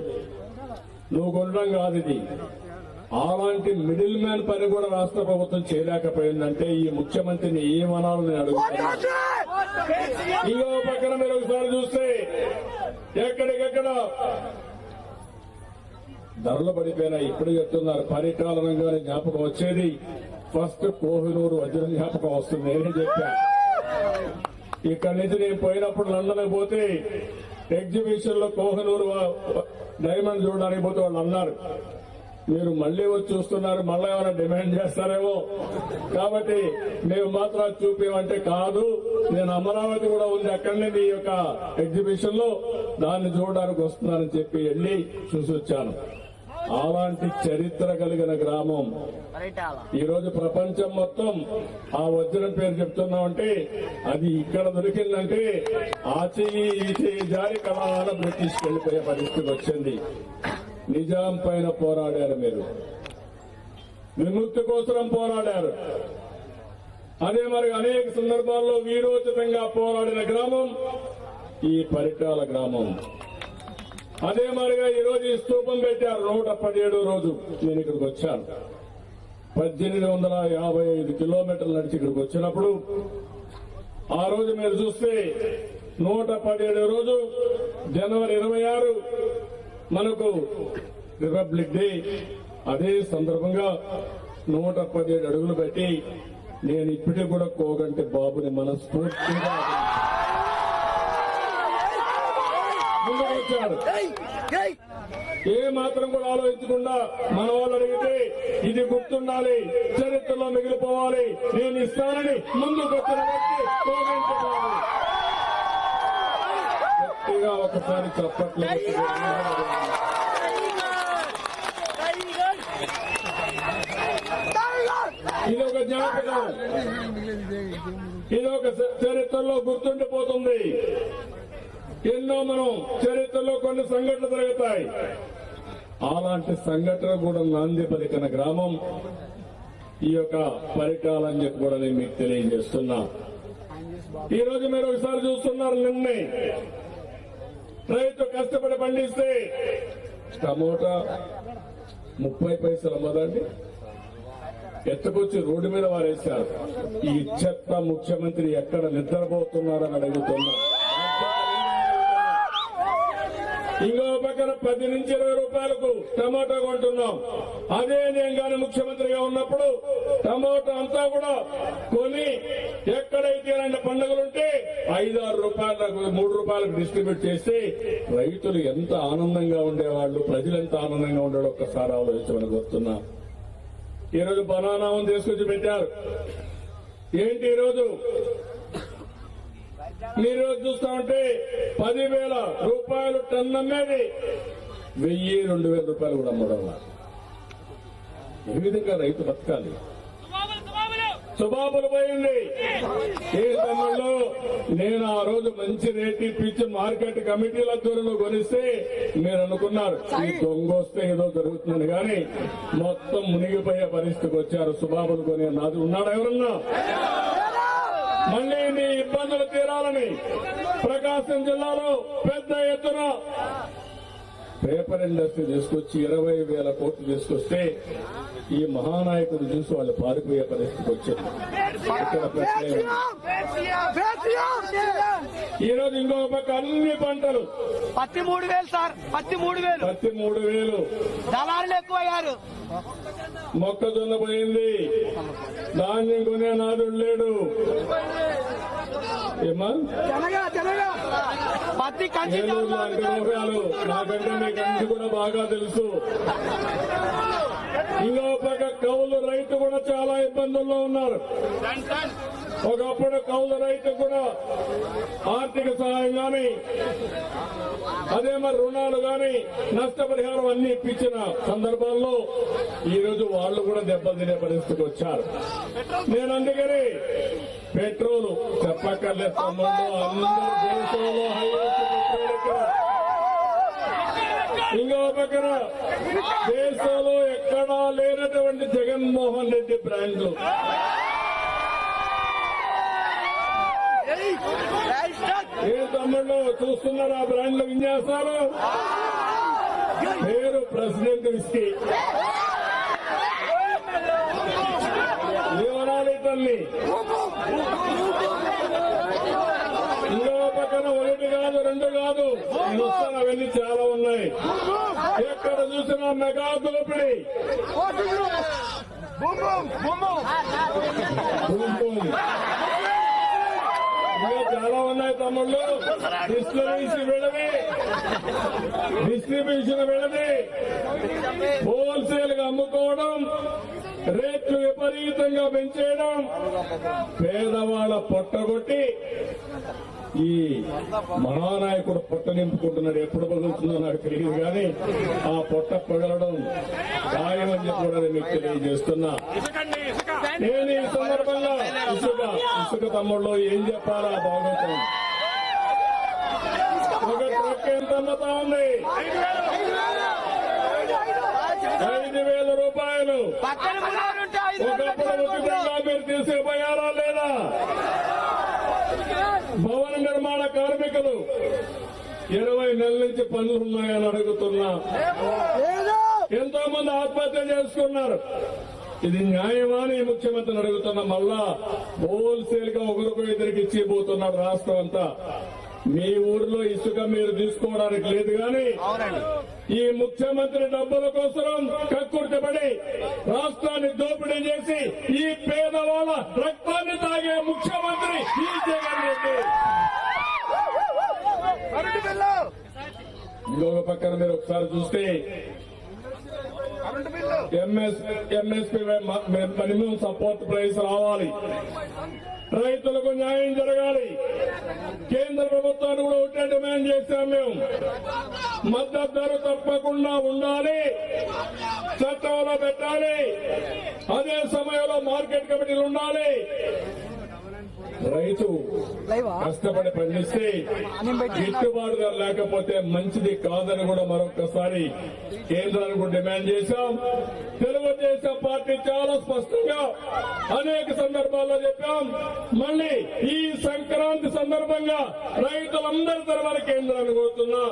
నువ్వు కొనడం కాదు ఇది. అలాంటి మిడిల్ మ్యాన్ పని కూడా రాష్ట్ర ప్రభుత్వం చేయలేకపోయిందంటే ఈ ముఖ్యమంత్రిని ఏమనాలో నేను అడుగుతున్నా. ఇంకో పక్కన మీరు ఒకసారి చూస్తే ఎక్కడికెక్కడ ధరలు పడిపోయినా ఇప్పుడు చెప్తున్నారు. పరిటాల రంగాన్ని జ్ఞాపకం వచ్చేది ఫస్ట్ కోహినూరు వజ్రం జ్ఞాపకం వస్తుంది. నేనే చెప్పా, ఇక్కడి నుంచి నేను పోయినప్పుడు లండన్ పోతే ఎగ్జిబిషన్ లో కోహినూరు డైమండ్ చూడడానికి పోతే వాళ్ళు అన్నారు, మీరు మళ్లీ వచ్చి చూస్తున్నారు, మళ్ళీ ఏమైనా డిమాండ్ చేస్తారేమో, కాబట్టి మేము మాత్రం చూపించమంటే కాదు, నేను అమరావతి కూడా ఉంది అక్కడనే ఈ యొక్క ఎగ్జిబిషన్ లో, దాన్ని చూడడానికి వస్తున్నానని చెప్పి వెళ్లి చూసి వచ్చాను. అలాంటి చరిత్ర కలిగిన గ్రామం. ఈ రోజు ప్రపంచం మొత్తం ఆ వజ్రం పేరు చెప్తున్నామంటే అది ఇక్కడ దొరికిందంటే ఆ చెయ్యి ఈ చెయ్యి జారి కళాల బ్రిటిష్ వెళ్ళిపోయే పరిస్థితి వచ్చింది. నిజాం పైన పోరాడారు, మీరు విముక్తి కోసం పోరాడారు. అదే మరి అనేక సందర్భాల్లో వీరోచితంగా పోరాడిన గ్రామం ఈ పరిటాల గ్రామం. అదే మరిగా ఈ రోజు ఈ స్తూపం పెట్టారు 117వ రోజు నేను ఇక్కడికి వచ్చాను. 1855 కిలోమీటర్లు నడిచి ఇక్కడికి వచ్చినప్పుడు ఆ రోజు మీరు చూస్తే 117వ రోజు జనవరి 26 మనకు రిపబ్లిక్ డే. అదే సందర్భంగా 117 అడుగులు పెట్టి నేను ఇప్పటికి కూడా కోగంటి బాబుని మనస్ఫూర్తిగా ముందుకు వచ్చాడు. ఏ మాత్రం కూడా ఆలోచించకుండా మన వాళ్ళు అడిగితే ఇది గుర్తుండాలి, చరిత్రలో మిగిలిపోవాలి, నేను ఇస్తానని ముందుకు వచ్చిన వ్యక్తి కోగంటి బాబు. గట్టిగా ఒకసారి చప్పట్లు ఇది ఒక జ్ఞాపకం, ఇది ఒక చరిత్రలో గుర్తుండిపోతుంది. ఎన్నో మనం చరిత్రలో కొన్ని సంఘటనలు జరుగుతాయి. అలాంటి సంఘటన కూడా నాంది పలికిన గ్రామం ఈ యొక్క పరిటాలని చెప్పి కూడా నేను మీకు తెలియజేస్తున్నా. ఈ రోజు మీరు ఒకసారి చూస్తున్నారు, నిన్నే రైతు కష్టపడి పండిస్తే టమోటా 30 పైసలు అమ్మదండి, ఎత్తుకొచ్చి రోడ్డు మీద వారేశారు. ఈ చెత్త ముఖ్యమంత్రి ఎక్కడ నిద్రపోతున్నారని అడుగుతున్నారు. ఇంకో పక్కన 10 నుంచి 20 రూపాయలకు టమాటా కొంటున్నాం. అదే నేను కానీ ముఖ్యమంత్రిగా ఉన్నప్పుడు టమాటా అంతా కూడా కొని ఎక్కడైతే ఇలాంటి పండుగలుంటే 5-6 రూపాయలకు 3 రూపాయలకు డిస్ట్రిబ్యూట్ చేసి రైతులు ఎంత ఆనందంగా ఉండేవాళ్ళు, ప్రజలు ఎంత ఆనందంగా ఉండేవాళ్ళు ఒక్కసారి ఆలోచించమని కోరుతున్నా. ఈరోజు బనానాను తీసుకొచ్చి పెట్టారు. ఏంటి ఈరోజు మీరు చూస్తా ఉంటే 10,000 రూపాయలు టన్ అమ్మేది 1,000-2,000 రూపాయలు కూడా అమ్మడం. ఏ విధంగా రైతు బతకాలి? సుబాబులు పోయింది. ఏ సమయంలో నేను ఆ రోజు మంచి రేటు ఇప్పించి మార్కెట్ కమిటీల త్వరలో కొనిస్తే మీరు అనుకున్నారు ఈ దొంగ వస్తే ఏదో జరుగుతుందని, కానీ మొత్తం మునిగిపోయే పరిస్థితికి వచ్చారు. సుబాబులు కొనే నాది ఉన్నాడు ఎవరన్నా? మళ్లీ మీ ఇబ్బందులు తీరాలని ప్రకాశం జిల్లాలో పెద్ద ఎత్తున పేపర్ ఇండస్ట్రీ తీసుకొచ్చి 20,000 కోట్లు తీసుకొస్తే ఈ మహానాయకుడు చూసి వాళ్ళు పారిపోయే పరిస్థితికి వచ్చింది. ఇక్కడ ప్రశ్న ఈ రోజు ఇంకో పక్క అన్ని పంటలు పత్తి 3,000 సార్, పత్తి 3,000 దళారులు ఎక్కువయ్యారు. మొక్కజొన్న పోయింది, ధాన్యం కొనే నాదుడు లేడు. ఏమా పత్తి కంచి ఏలూరు లాంటి రోగాలు నాకంటే మీకు అన్ని కూడా బాగా తెలుసు. ఇంకో పక్క కౌలు రైతు కూడా చాలా ఇబ్బందుల్లో ఉన్నారు. ఒకప్పుడు కౌలు రైతు కూడా ఆర్థిక సహాయం గాని అదే మరి రుణాలు గాని నష్టపరిహారం అన్ని ఇప్పించిన సందర్భాల్లో ఈ రోజు వాళ్ళు కూడా దెబ్బతినే పరిస్థితికి వచ్చారు. నేను అందుకని పెట్రోల్ చెప్పక్కర్లేదు తమ్ముళ్ళు, అందరూ దేశంలో హైయెస్ట్ పెట్రోల్ ఇక్కడ. ఇంకో పక్కన దేశంలో ఎక్కడా లేనటువంటి జగన్మోహన్ రెడ్డి బ్రాండ్లు. ఏ తమ్ముళ్ళు చూస్తున్నారు ఆ బ్రాండ్ల విన్యాసాలు? పేరు ప్రెసిడెంట్ విస్కీ. ఏమనాలి తల్లి? ఇంకో పక్కన 1 కాదు 2 కాదు, నేను వస్తాను, అవన్నీ చాలా ఉన్నాయి. ఎక్కడ చూసినా మెగా దోపిడీ. ఇంకా చాలా ఉన్నాయి తమ్ముళ్ళు. డిస్ట్రిబ్యూషన్ వెళ్ళని హోల్సేల్ గా అమ్ముకోవడం, రేట్లు విపరీతంగా పెంచేయడం, పేదవాళ్ళ పొట్టగొట్టి ఈ మహానాయకుడు పొట్ట నింపుకుంటున్నాడు. ఎప్పుడు పగులుతుందో నాకు తెలియదు కానీ ఆ పొట్ట పగలడం ఖాయమని చెప్పి కూడా నేను మీకు తెలియజేస్తున్నా. నేను ఈ సందర్భంగా ఇసుక తమ్ముళ్ళు ఏం చెప్పాలా భాగవతం. ఒక ట్రక్ ఎంత అమ్ముతా ఉంది? 5,000 రూపాయలు. ఒకప్పుడు ఉచితంగా మీరు తీసుకుపోయారా లేదా? భవన నిర్మాణ కార్మికులు 20 నెలల నుంచి పనులు ఉన్నాయని అడుగుతున్నా. ఎంతో మంది ఆత్మహత్య చేసుకున్నారు. ఇది న్యాయమా అని ముఖ్యమంత్రిని అడుగుతున్నా. మళ్ళా హోల్సేల్ గా ఒకరికి ఇద్దరికి ఇచ్చిపోతున్నాడు రాష్ట్రం అంతా. మీ ఊర్లో ఇసుక మీరు తీసుకోవడానికి లేదు కానీ ఈ ముఖ్యమంత్రి డబ్బుల కోసం కక్కుర్తిపడి రాష్ట్రాన్ని దోపిడీ చేసి ఈ పేదవాళ్ళ రక్తాన్ని తాగే ముఖ్యమంత్రి ఈ జగన్ రెడ్డి. ఇంకొక పక్కన మీరు ఒకసారి చూస్తే ఎంఎస్పీ మినిమం సపోర్ట్ ప్రైస్ రావాలి, రైతులకు న్యాయం జరగాలి. కేంద్ర ప్రభుత్వాన్ని కూడా ఒకటే డిమాండ్ చేశాం మేము. మద్దతు ధర తప్పకుండా ఉండాలి, చట్టంలో పెట్టాలి. అదే సమయంలో మార్కెట్ కమిటీలు ఉండాలి. రైతు కష్టపడి పండిస్తే గిట్టుబాటు ధర లేకపోతే మంచిది కాదని కూడా మరొకసారి కేంద్రానికి డిమాండ్ చేశాం. తెలుగుదేశం పార్టీ చాలా స్పష్టంగా అనేక సందర్భాల్లో చెప్పాం. మళ్ళీ ఈ సంక్రాంతి సందర్భంగా రైతులందరి తరఫున కేంద్రాన్ని కోరుతున్నా,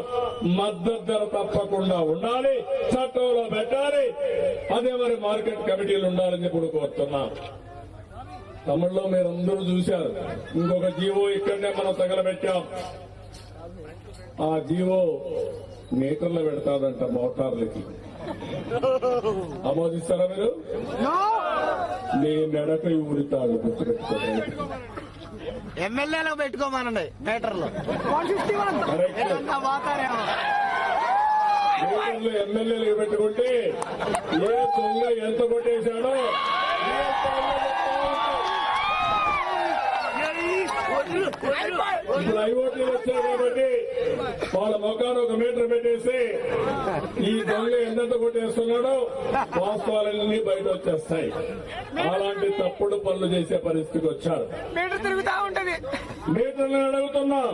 మద్దతు ధర తప్పకుండా ఉండాలి, చట్టంలో పెట్టాలి. అదే మరి మార్కెట్ కమిటీలు ఉండాలని చెప్పి కోరుతున్నా. తమిళలో మీరందరూ చూశారు. ఇంకొక జీవో ఇక్కడనే మనం తగలబెట్టాం. ఆ జీవో మీటర్లో పెడతాదంట మోటార్లకి. ఆమోదిస్తారా మీరు? మీ మెడపై ఊరితాడు గుర్తుపెట్టుకోండి. ఎమ్మెల్యేలో పెట్టుకోమనండి మీటర్లో. మీటర్లు ఎమ్మెల్యేలు పెట్టుకుంటే ఏ దొంగ ఎంత కొట్టేశాడో ఇప్పుడు ఐఓటీలు వచ్చాయి కాబట్టి వాళ్ళ మొఖాన్ని ఒక మీటర్ పెట్టేసి ఈ దొంగ ఎంత కొట్టేస్తున్నాడో వాస్తవాలన్నీ బయట వచ్చేస్తాయి. అలాంటి తప్పుడు పనులు చేసే పరిస్థితికి వచ్చారు. మీటర్ తిరుగుతా ఉంటది. మీటర్లు అడుగుతున్నాం.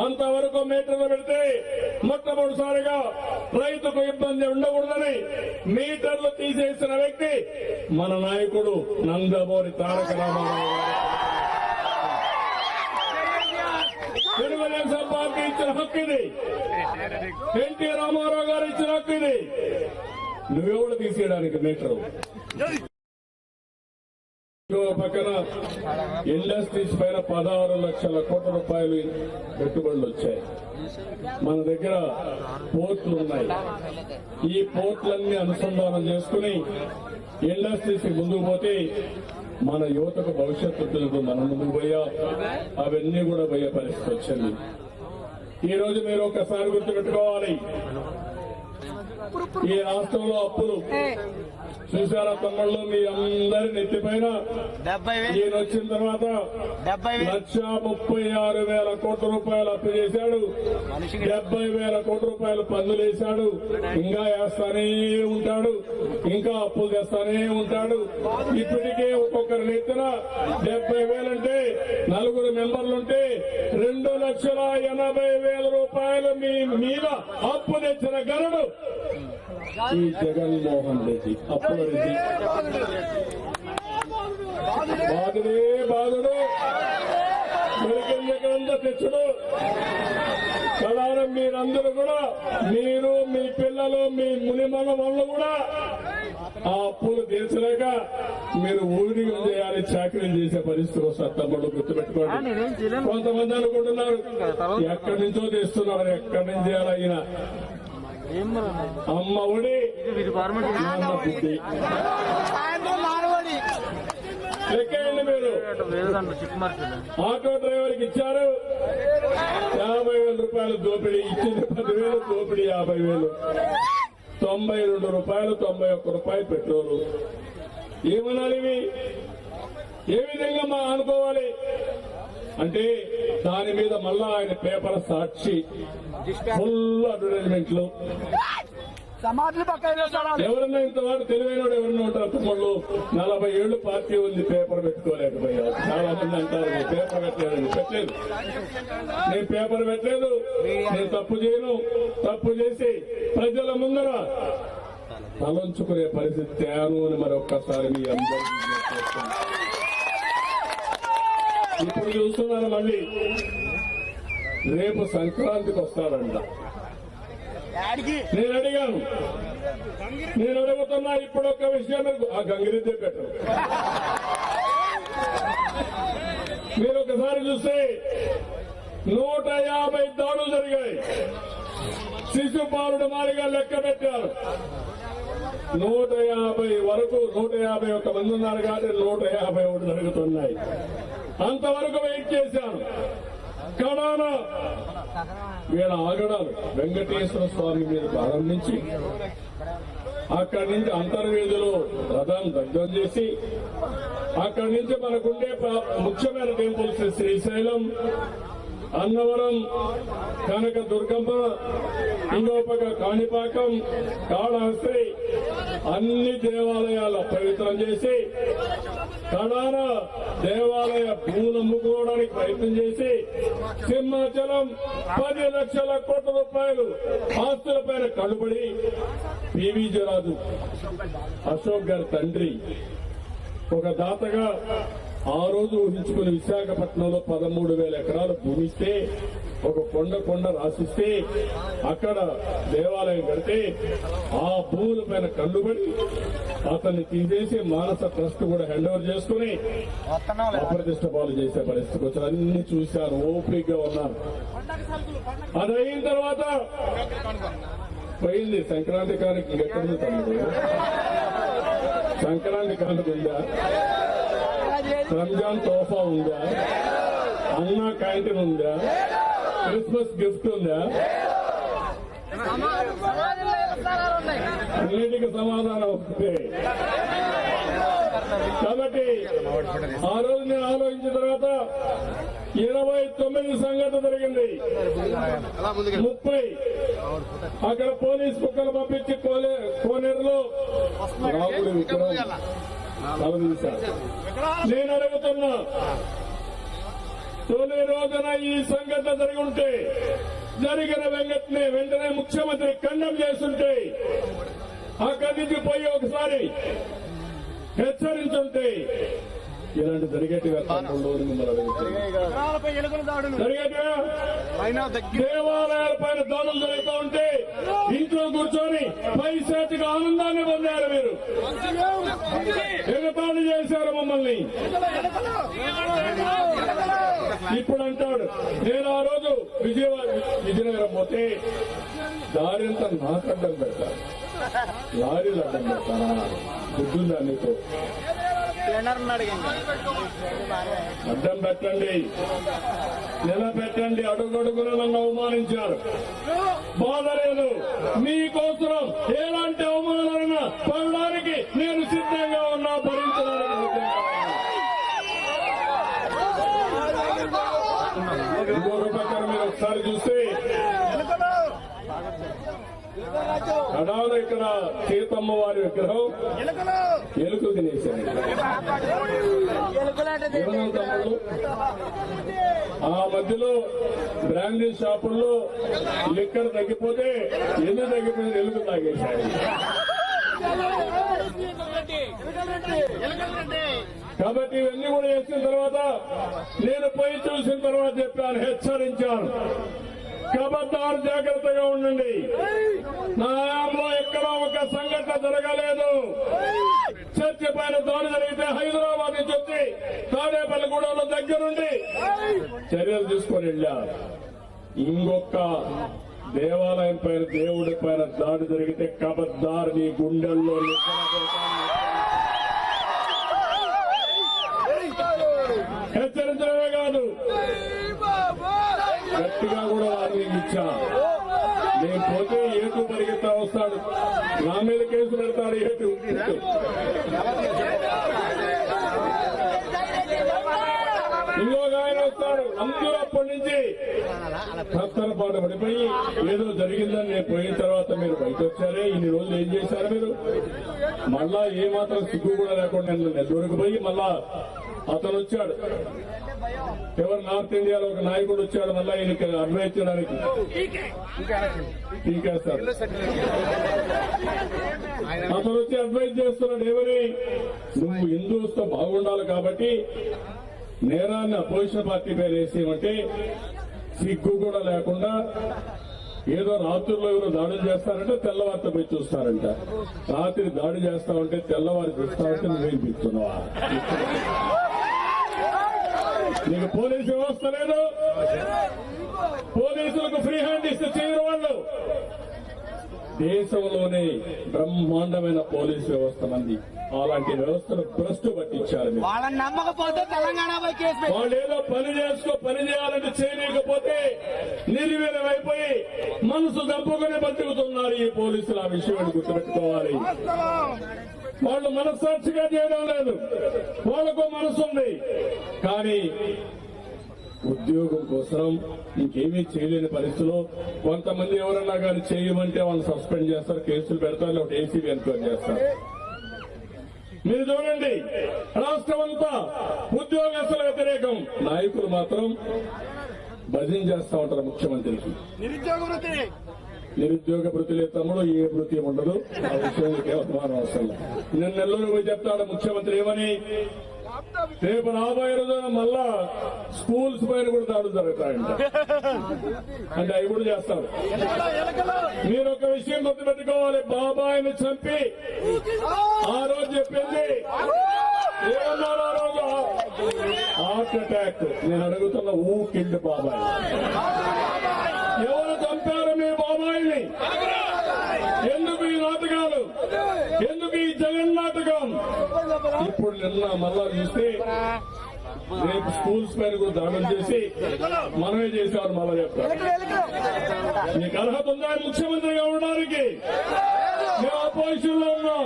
అంతవరకు మీటర్లు పెడితే మొట్టమొదటిసారిగా రైతుకు ఇబ్బంది ఉండకూడదని మీటర్లు తీసేసిన వ్యక్తి మన నాయకుడు నందమూరి తారక రామారావు. తెలుగుదేశం పార్టీ ఇచ్చిన హక్కు ఇది. ఎన్టీ రామారావు గారు ఇచ్చిన హక్కు ఇది. నువ్వెవడు తీసేయడానికి మీటరు? ఇంకో పక్కన ఇండస్ట్రీస్ పైన 16 లక్షల కోట్ల రూపాయలు పెట్టుబడులు వచ్చాయి. మన దగ్గర పోర్టులు ఉన్నాయి. ఈ పోర్టులన్నీ అనుసంధానం చేసుకుని ఇండస్ట్రీస్ ముందుకు పోతే మన యువతకు భవిష్యత్తు తెలుగు. మనం ముందుకు పోయా అవన్నీ కూడా పోయే పరిస్థితి వచ్చింది. ఈ రోజు మీరు ఒకసారి గుర్తుపెట్టుకోవాలి, ఈ రాష్ట్రంలో అప్పులు చూసారా తమ్ముళ్ళు? మీ అందరి నెత్తిపైన ఈయన వచ్చిన తర్వాత 1,36,000 కోట్ల రూపాయలు అప్పు చేశాడు. 70,000 కోట్ల రూపాయలు పన్నులు వేశాడు. ఇంకా వేస్తానే ఉంటాడు, ఇంకా అప్పులు తెస్తానే ఉంటాడు. ఇప్పటికే ఒక్కొక్కరి నెత్తిన 70,000 అంటే 4 మెంబర్లుంటే 2,80,000 రూపాయలు మీ మీద అప్పు తెచ్చిన గనుడు ఈ జగన్మోహన్ రెడ్డి. అప్పుల రెడ్డి బాధుడే బాధుడు, దొరికిందంతా తెచ్చుడు. కళారం మీరందరూ కూడా, మీరు మీ పిల్లలు మీ మునిమల వాళ్ళు కూడా ఆ అప్పులు తీర్చలేక మీరు ఊరికి చేయాలి, చాకరీలు చేసే పరిస్థితి వస్తారు. తమ్ముడు గుర్తుపెట్టుకోండి. కొంతమంది అనుకుంటున్నారు ఎక్కడి నుంచో తెస్తున్నారు, ఎక్కడి నుంచి చేయాలి అయిన అమ్మ ఒడి బుద్ధి లెక్కేయండి. మీరు ఆటో డ్రైవర్కి ఇచ్చారు 50,000 రూపాయలు దోపిడీ, ఇచ్చింది 10,000 దోపిడీ 50,000, 92 రూపాయలు 91 రూపాయలు పెట్రోలు. ఏమనాలి ఇవి? ఏ విధంగా మా అనుకోవాలి? అంటే దాని మీద మళ్ళా ఆయన పేపర్ సాక్షి ఫుల్ అడ్వర్టైజ్మెంట్లు. సమాధులు పక్కన ఎవరన్నా ఇంతవాడు తెలివైన ఎవరన్నా ఉంటారు తమ్ముళ్ళు. 40 ఏళ్లు పార్టీ ఉంది, పేపర్ పెట్టుకోలేకపోయారు. చాలా మంది అంటారు పేపర్ పెట్టలేదు. పెట్టలేదు, నేను పేపర్ పెట్టలేదు, నేను తప్పు చేయను. తప్పు చేసి ప్రజల ముందర తలంచుకునే పరిస్థితి తేను అని మరొక్కసారి మీ అందరికీ చేస్తున్నాను. ఇప్పుడు చూస్తున్నాను మళ్ళీ రేపు సంక్రాంతికి వస్తాడంట. నేను అడిగాను, నేను అడుగుతున్నా ఇప్పుడు ఒక విషయం, ఆ గంగిరెద్దే పెట్టరు. మీరు ఒకసారి చూస్తే 150 దాడులు జరిగాయి. శిశుపాలుడు మారిగా లెక్క పెట్టారు. 150 వరకు 151 మంది ఉన్నారు కాబట్టి 151 జరుగుతున్నాయి. అంతవరకు వెయిట్ చేశాను. కడాన వీళ్ళ ఆగడాలు వెంకటేశ్వర స్వామి మీద ప్రారంభించి అక్కడి నుంచి అంతర్వేదిలో రథాన్ని దగ్ధం చేసి అక్కడి నుంచి మనకుండే ముఖ్యమైన టెంపుల్స్ శ్రీశైలం, అన్నవరం, కనక దుర్గమ్మ, ఇంకోపక కాణిపాకం, కాళహస్తి అన్ని దేవాలయాలు పవిత్రం చేసి కడాన దేవాలయ భూములు అమ్ముకోవడానికి ప్రయత్నం చేసి సింహాచలం 10 లక్షల కోట్ల రూపాయలు ఆస్తులపైన కట్టుబడి పివి జరాజు అశోక్ గారి తండ్రి ఒక దాతగా ఆ రోజు ఊహించుకుని విశాఖపట్నంలో 13,000 ఎకరాలు భూమి ఇస్తే ఒక కొండ రాసిస్తే అక్కడ దేవాలయం కడితే ఆ భూముల పైన కళ్ళుబడి అతన్ని తీసేసి మానస ట్రస్ట్ కూడా హ్యాండ్ ఓవర్ చేసుకుని అప్రతిష్ట పాలు చేసే పరిస్థితికి వచ్చి అన్ని చూశాను, ఓపికగా ఉన్నాను. అది అయిన తర్వాత పోయింది సంక్రాంతి కానికి. ఇంకెక్కడుంది తమ్ముడు? సంక్రాంతి కానుక ఉందా? రంజాన్ తోఫా ఉందా? అన్నా క్యాంటీన్ ఉందా? క్రిస్మస్ గిఫ్ట్ ఉందా? అన్నిటికీ సమాధానం వస్తే కాబట్టి ఆ రోజు నేను ఆలోచించిన తర్వాత 29 సంఘటన జరిగింది. 30 అక్కడ పోలీస్ కుక్కలు పంపించి కోనేరులో రాముడు విగ్రహం తలదీశారు. నేను అడుగుతున్నా, తొలి రోజున ఈ సంఘటన జరిగి ఉంటే జరిగిన వెంటనే ముఖ్యమంత్రి ఖండం చేస్తుంటే అక్కడి నుంచి పోయి ఒకసారి హెచ్చరించుంటే ఇలాంటి జరిగేట్టుగా జరిగేట్టుగా దేవాలయాల పైన దాడులు జరుగుతూ ఉంటే ఇంట్లో కూర్చొని పైశాచిక ఆనందాన్ని పొందారు. మీరు ఎగతాళి చేశారు మమ్మల్ని. ఇప్పుడు అంటాడు, నేను ఆ రోజు విజయనగరం పోతే దారింతా నాకు అడ్డం పెడతారు, లారీలు అడ్డం పెడతారా? బుద్ధుందా నీకు? అడ్డం పెట్టండి, నిలబెట్టండి. అడుగడుగున నన్ను అవమానించారు. బాధ లేదు, మీకోసం ఎలాంటి అవమానాలన్నా పడడానికి నేను సిద్ధంగా ఉన్నా, భరించడానికి ఇంకొక పక్కన మీరు ఒకసారి చూస్తే కడాన ఇక్కడ సీతమ్మ వారి విగ్రహం ఎలుకలు తినేశారు. ఆ మధ్యలో బ్రాండీ షాపుల్లో లిక్కర్ తగ్గిపోతే ఎందుకు తగ్గిపోయింది? ఎలుకలు తాగేశారు. కాబట్టి ఇవన్నీ కూడా చేసిన తర్వాత నేను పోయి చూసిన తర్వాత చెప్పాను, హెచ్చరించాను, ఖబర్దార్ జాగ్రత్తగా ఉండండి. నా హయాంలో ఎక్కడా ఒక సంఘటన జరగలేదు. చర్చ పైన దాడి జరిగితే హైదరాబాద్ నుంచి వచ్చి తాడేపల్లిగూడెంలో దగ్గరుండి చర్యలు తీసుకొని వెళ్ళారు. ఇంకొక దేవాలయం పైన, దేవుడి పైన దాడి జరిగితే ఖబర్దార్ నీ గుండెల్లో హెచ్చరించడమే కాదు, గట్టిగా కూడా వార్నింగ్ ఇచ్చా. నేను పోతే ఏటు పరిగెత్తా వస్తాడు, నా మీద కేసు పెడతాడు. ఏటు ఇంకొక ఆయన వస్తాడు. అందరూ అప్పటి నుంచి తత్తరపాటు పడిపోయి ఏదో జరిగిందని నేను పోయిన తర్వాత మీరు బయట వచ్చారే, ఇన్ని రోజులు ఏం చేశారు మీరు? మళ్ళా ఏమాత్రం సిగ్గు కూడా లేకుండా నేను నెల్లూరుకు పోయి మళ్ళా అతను వచ్చాడు. ఎవరు నార్త్ ఇండియాలో ఒక నాయకుడు వచ్చాడు మళ్ళా ఈయనకి అడ్వైజ్ చేయడానికి. టీకా సార్ అతను వచ్చి అడ్వైజ్ చేస్తున్నాడు. ఎవరి? నువ్వు హిందూస్తో బాగుండాలి కాబట్టి నేరాన్ని అపోజిషన్ పార్టీ పేరు వేసేయమంటే సిగ్గు కూడా లేకుండా ఏదో రాత్రుల్లో ఎవరు దాడులు చేస్తారంటే తెల్లవారితో పోయి చూస్తారంట. రాత్రి దాడి చేస్తామంటే తెల్లవారి చూస్తామంటే నువ్వేం పిస్తున్నావా? నీకు పోలీసు వ్యవస్థ లేదు. పోలీసులకు ఫ్రీ హ్యాండ్ ఇస్తే చేయరు వాళ్ళు. దేశంలోనే బ్రహ్మాండమైన పోలీసు వ్యవస్థ మంది. అలాంటి వ్యవస్థను భ్రష్టు పట్టించారు. వాళ్ళని నమ్మకపోతే తెలంగాణ కేసు వాళ్ళు ఏదో పని పని చేయాలంటే చేయలేకపోతే నిర్వీర్యమైపోయి మనసు చంపుకుని బతుకుతున్నారు ఈ పోలీసులు. ఆ విషయాన్ని గుర్తుపెట్టుకోవాలి. వాళ్ళు మనస్సాక్షిగా చేయడం లేదు. వాళ్ళకు మనసు ఉంది కానీ ఉద్యోగం కోసం ఇంకేమీ చేయలేని పరిస్థితిలో కొంతమంది ఎవరన్నా కానీ చేయమంటే వాళ్ళు సస్పెండ్ చేస్తారు, కేసులు పెడతారు, లేకపోతే ఏసీబీ ఎన్క్వైరీ చేస్తారు. మీరు చూడండి, రాష్ట్రం అంతా ఉద్యోగస్తుల వ్యతిరేకం, నాయకులు మాత్రం భజన చేస్తా ఉంటారు ముఖ్యమంత్రికి. నిరుద్యోగ వృత్తిలే తమ్ముడు, ఏ వృత్తి ఉండదు. ఆ విషయానికి అనుమానం అవసరం. నిన్న నెల్లూరు పోయి చెప్తాడు ముఖ్యమంత్రి ఏమని, రేపు రాబోయే రోజున మళ్ళా స్కూల్స్ పైన కూడా దాడులు జరుగుతాయంట. అంటే అవి కూడా చేస్తారు. మీరు ఒక విషయం గుర్తుపెట్టుకోవాలి, బాబాయిని చంపి ఆ రోజు చెప్పింది ఏమన్నారు? ఆ రోజు హార్ట్ అటాక్. నేను అడుగుతున్న కిల్డ్ బాబాయ్. ఎవరు చంపారు మీ బాబాయిని? ఎందుకు ఈ నాటకాలు? ఎందుకు ఈ జగన్ నాటకం? ఇప్పుడు నిన్న మళ్ళా చూస్తే రేపు స్కూల్స్ పైన కూడా దాడులు చేసి మనమే చేశారు మళ్ళా చెప్తారు. నీకు అర్హత ఉందా ముఖ్యమంత్రిగా ఉండడానికి? మేము అపోజిషన్ లో ఉన్నాం.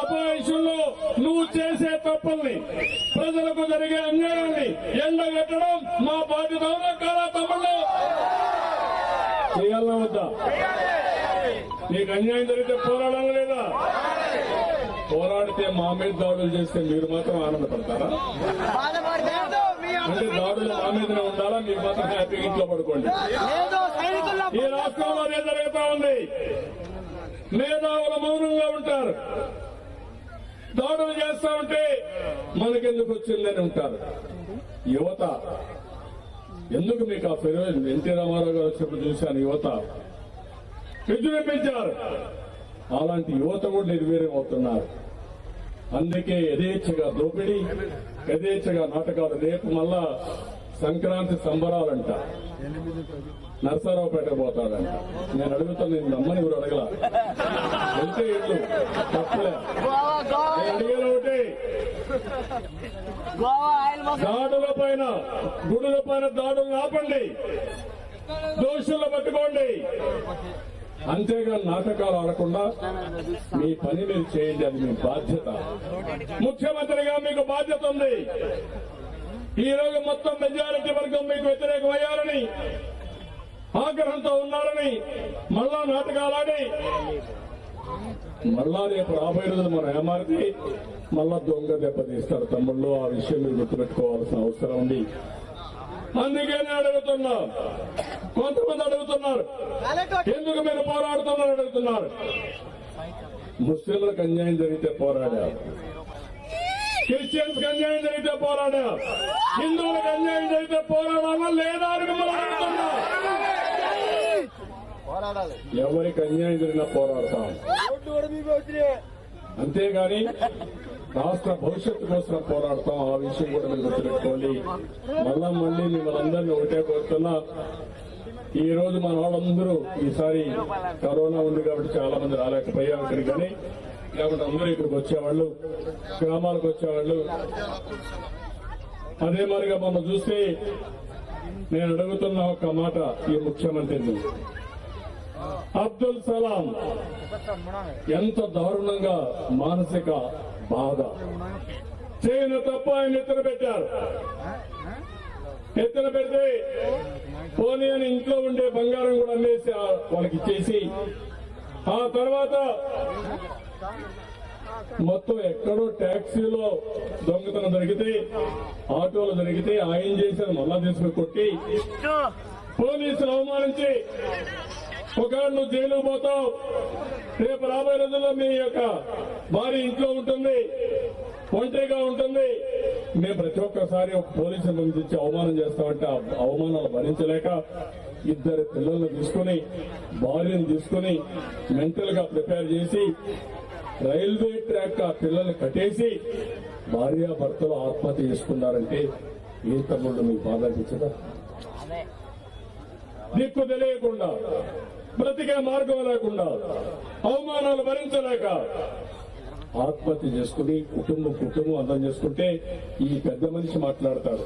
అపోజిషన్ లో నువ్వు చేసే తప్పుల్ని, ప్రజలకు జరిగే అన్యాయాన్ని ఎండగట్టడం మా బాధ్యత. అవునా కాదా తమ్ముళ్ళు? చేయాలన్నా వద్దా? నీకు అన్యాయం జరిగితే పోరాడాలా లేదా? పోరాడితే మా మీద దాడులు చేస్తే మీరు మాత్రం ఆనందపడతారా? అంటే దాడులు మా మీదనే ఉండాలా? మీరు మాత్రం హ్యాపీగా ఇంట్లో పడుకోండి. ఈ రాష్ట్రంలో అదే జరుగుతా ఉంది. మేధావులు మౌనంగా ఉంటారు. దాడులు చేస్తా ఉంటే మనకెందుకు వచ్చిందని ఉంటారు. యువత ఎందుకు మీకు ఆ ఫిరోజ్ ఎన్టీ రామారావు గారు వచ్చినప్పుడు చూశాను. యువత విజృంభించారు. అలాంటి యువత కూడా నిర్వీర్యం అవుతున్నారు. అందుకే యథేచ్ఛగా దోపిడీ, యథేచ్ఛగా నాటకాలు. రేపు మళ్ళా సంక్రాంతి సంబరాలంట. నర్సారావుపేట పోతాడంట. నేను అడుగుతాను, నేను నమ్మని ఎవరు అడగల. వెళ్తే ఇళ్ళు తప్పలే. నేను అడిగేది ఒకటి, దాడుల పైన, గుడుల పైన దాడులు ఆపండి, దోషులను పట్టుకోండి. అంతేగా నాటకాలు ఆడకుండా మీ పని మీరు చేయండి. అది మీ బాధ్యత. ముఖ్యమంత్రిగా మీకు బాధ్యత ఉంది. ఈ రోజు మొత్తం మెజారిటీ వర్గం మీకు వ్యతిరేకమయ్యారని, ఆగ్రహంతో ఉన్నారని మళ్ళా నాటకాలాడి మళ్ళా రేపు రాబోయే రోజులు మనం ఏమారితే మళ్ళా దొంగ దెబ్బతీస్తారు తమ్ముళ్ళు. ఆ విషయం మీరు గుర్తుపెట్టుకోవాల్సిన అవసరం ఉంది. అందుకే నేను అడుగుతున్నా, కొంతమంది అడుగుతున్నారు ఎందుకు మీరు పోరాడుతున్నారు అడుగుతున్నారు. ముస్లింలకు అన్యాయం జరిగితే పోరాడారు, క్రిస్టియన్స్ కి అన్యాయం జరిగితే పోరాడారు, హిందువులకు అన్యాయం జరిగితే పోరాడాలా లేదా అని మిమ్మల్ని అడుగుతున్నా. ఎవరికి అన్యాయం జరిగినా పోరాడతాం. అంతేగాని రాష్ట్ర భవిష్యత్తు కోసం పోరాడతాం. ఆ విషయం కూడా మీరు గుర్తుపెట్టుకోండి. మళ్ళీ మిమ్మల్ని అందరినీ ఒకటే కోరుతున్నా, ఈ రోజు మన వాళ్ళందరూ ఈసారి కరోనా ఉంది కాబట్టి చాలా మంది రాలేకపోయాం ఇక్కడికి. కానీ లేకుంటే అందరూ ఇక్కడికి వచ్చేవాళ్ళు, గ్రామాలకు వచ్చేవాళ్ళు. అదే మరిగా మనం చూస్తే నేను అడుగుతున్న ఒక మాట ఈ ముఖ్యమంత్రిని, అబ్దుల్ సలాం ఎంత దారుణంగా మానసిక బాధ, చేయను తప్ప ఆయన ఎత్తున పెట్టారు. ఎత్తున పెడితే పోనీ అని ఇంట్లో ఉండే బంగారం కూడా అమ్మేసి వాళ్ళకి ఇచ్చేసి ఆ తర్వాత మొత్తం ఎక్కడో ట్యాక్సీలో దొంగతనం జరిగితే ఆటోలు జరిగితే ఆయన చేసిన మళ్ళా తీసుకుని కొట్టి పోలీసులు అవమానించి ఒకవేళ నువ్వు జైలు పోతావు, రేపు రాబోయే రోజుల్లో మీ యొక్క భార్య ఇంట్లో ఉంటుంది, ఒంటరిగా ఉంటుంది, మేము ప్రతి ఒక్కసారి ఒక పోలీసుని పంపించి అవమానం చేస్తామంటే ఆ అవమానాలు భరించలేక 2 పిల్లలను తీసుకుని భార్యను తీసుకుని మెంటల్ గా ప్రిపేర్ చేసి రైల్వే ట్రాక్ ఆ పిల్లల్ని కట్టేసి భార్యాభర్తలు ఆత్మహత్య చేసుకున్నారంటే ఏ తమ్ముళ్ళు మీకు బాధ అనిపించదా? దిక్కు తెలియకుండా బ్రతికే మార్గం లేకుండా అవమానాలు భరించలేక ఆత్మహత్య చేసుకుని కుటుంబం అర్థం చేసుకుంటే ఈ పెద్ద మనిషి మాట్లాడతాడు.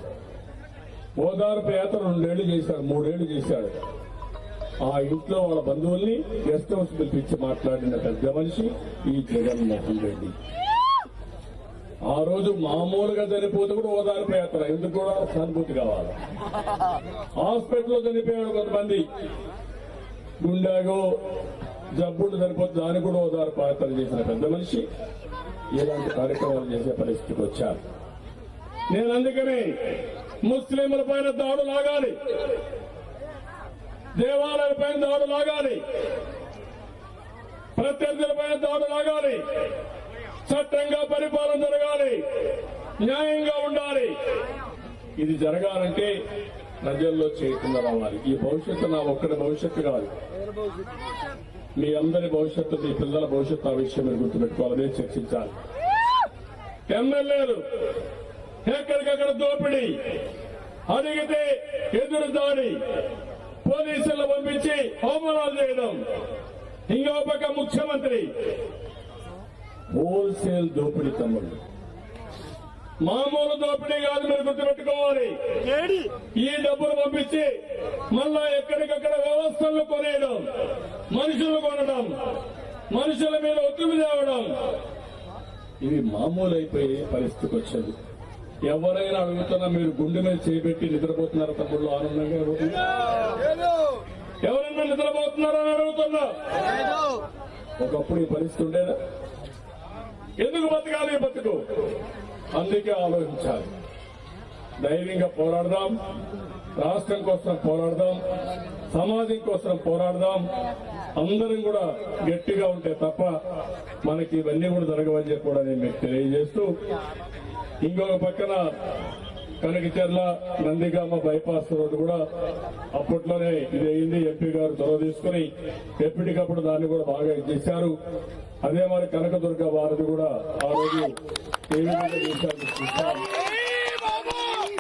ఓదార్పు యాత్ర 2 ఏళ్లు చేశాడు, 3 ఏళ్లు చేశాడు. ఆ ఇంట్లో వాళ్ళ బంధువుల్ని గెస్ట్ హౌస్ పిలిపించి మాట్లాడిన పెద్ద మనిషి ఈ జగన్మోహన్ రెడ్డి. ఆ రోజు మామూలుగా చనిపోతే కూడా ఓదార్పు యాత్ర, ఎందుకు కూడా సానుభూతి కావాలి. హాస్పిటల్లో చనిపోయాడు కొంతమంది, గుండాగో జబ్బులు చనిపోతే దానికి కూడా ఓదార్పు యాత్ర చేసిన పెద్ద మనిషి ఇలాంటి కార్యక్రమాలు చేసే పరిస్థితికి వచ్చారు. నేను అందుకని ముస్లింల పైన దాడులు ఆగాలి, దేవాలయాల పైన దాడులు ఆగాలి, ప్రత్యర్థుల పైన దాడులు ఆగాలి, చట్టంగా పరిపాలన జరగాలి, న్యాయంగా ఉండాలి. ఇది జరగాలంటే ప్రజల్లో చైతన్యం రావాలి. ఈ భవిష్యత్తు నా ఒక్కడి భవిష్యత్తు కాదు, మీ అందరి భవిష్యత్తు, మీ పిల్లల భవిష్యత్తు. ఆ విషయం మీరు గుర్తుపెట్టుకోవాలి, అదే చర్చించాలి. ఎమ్మెల్యేలు ఎక్కడికక్కడ దోపిడీ, అడిగితే ఎదురు దాడి, పోలీసులను పంపించి అవమానాలు చేయడం, ఇంకో పక్క ముఖ్యమంత్రి హోల్సేల్ దోపిడీ. తమ్ముడు మామూలు దోపిడీ కాదు, మీరు గుర్తుపెట్టుకోవాలి. ఈ డబ్బులు పంపించి మళ్ళా ఎక్కడికక్కడ వ్యవస్థలను కొనేయడం, మనుషులు కొనడం, మనుషుల మీద ఒత్తిడి తేవడం, ఇవి మామూలు అయిపోయే పరిస్థితికి వచ్చింది. ఎవరైనా అడుగుతున్నా మీరు గుండె మీద చేపెట్టి నిద్రపోతున్నారా తమ్ముళ్ళు? ఆనందంగా ఎవరైనా నిద్రపోతున్నారని అడుగుతున్నా. ఒకప్పుడు ఈ పరిస్థితి ఉండేదా? ఎందుకు బతకాలి ఈ బతుకు? అందుకే ఆలోచించాలి. ధైర్యంగా పోరాడదాం, రాష్ట్రం కోసం పోరాడదాం, సమాజం కోసం పోరాడదాం. అందరం కూడా గట్టిగా ఉంటే తప్ప మనకి ఇవన్నీ కూడా జరగవని చెప్పి కూడా నేను మీకు తెలియజేస్తూ, ఇంకొక పక్కన కనకచెర్ల నందిగామ బైపాస్ రోడ్డు కూడా అప్పట్లోనే ఇది అయింది. ఎంపీ గారు చొరవ తీసుకుని ఎప్పటికప్పుడు దాన్ని కూడా బాగా ఇచ్చేశారు. అదే మరి కనకదుర్గ వారిది కూడా ఆ రోజు ఏ విధంగా చేశారు.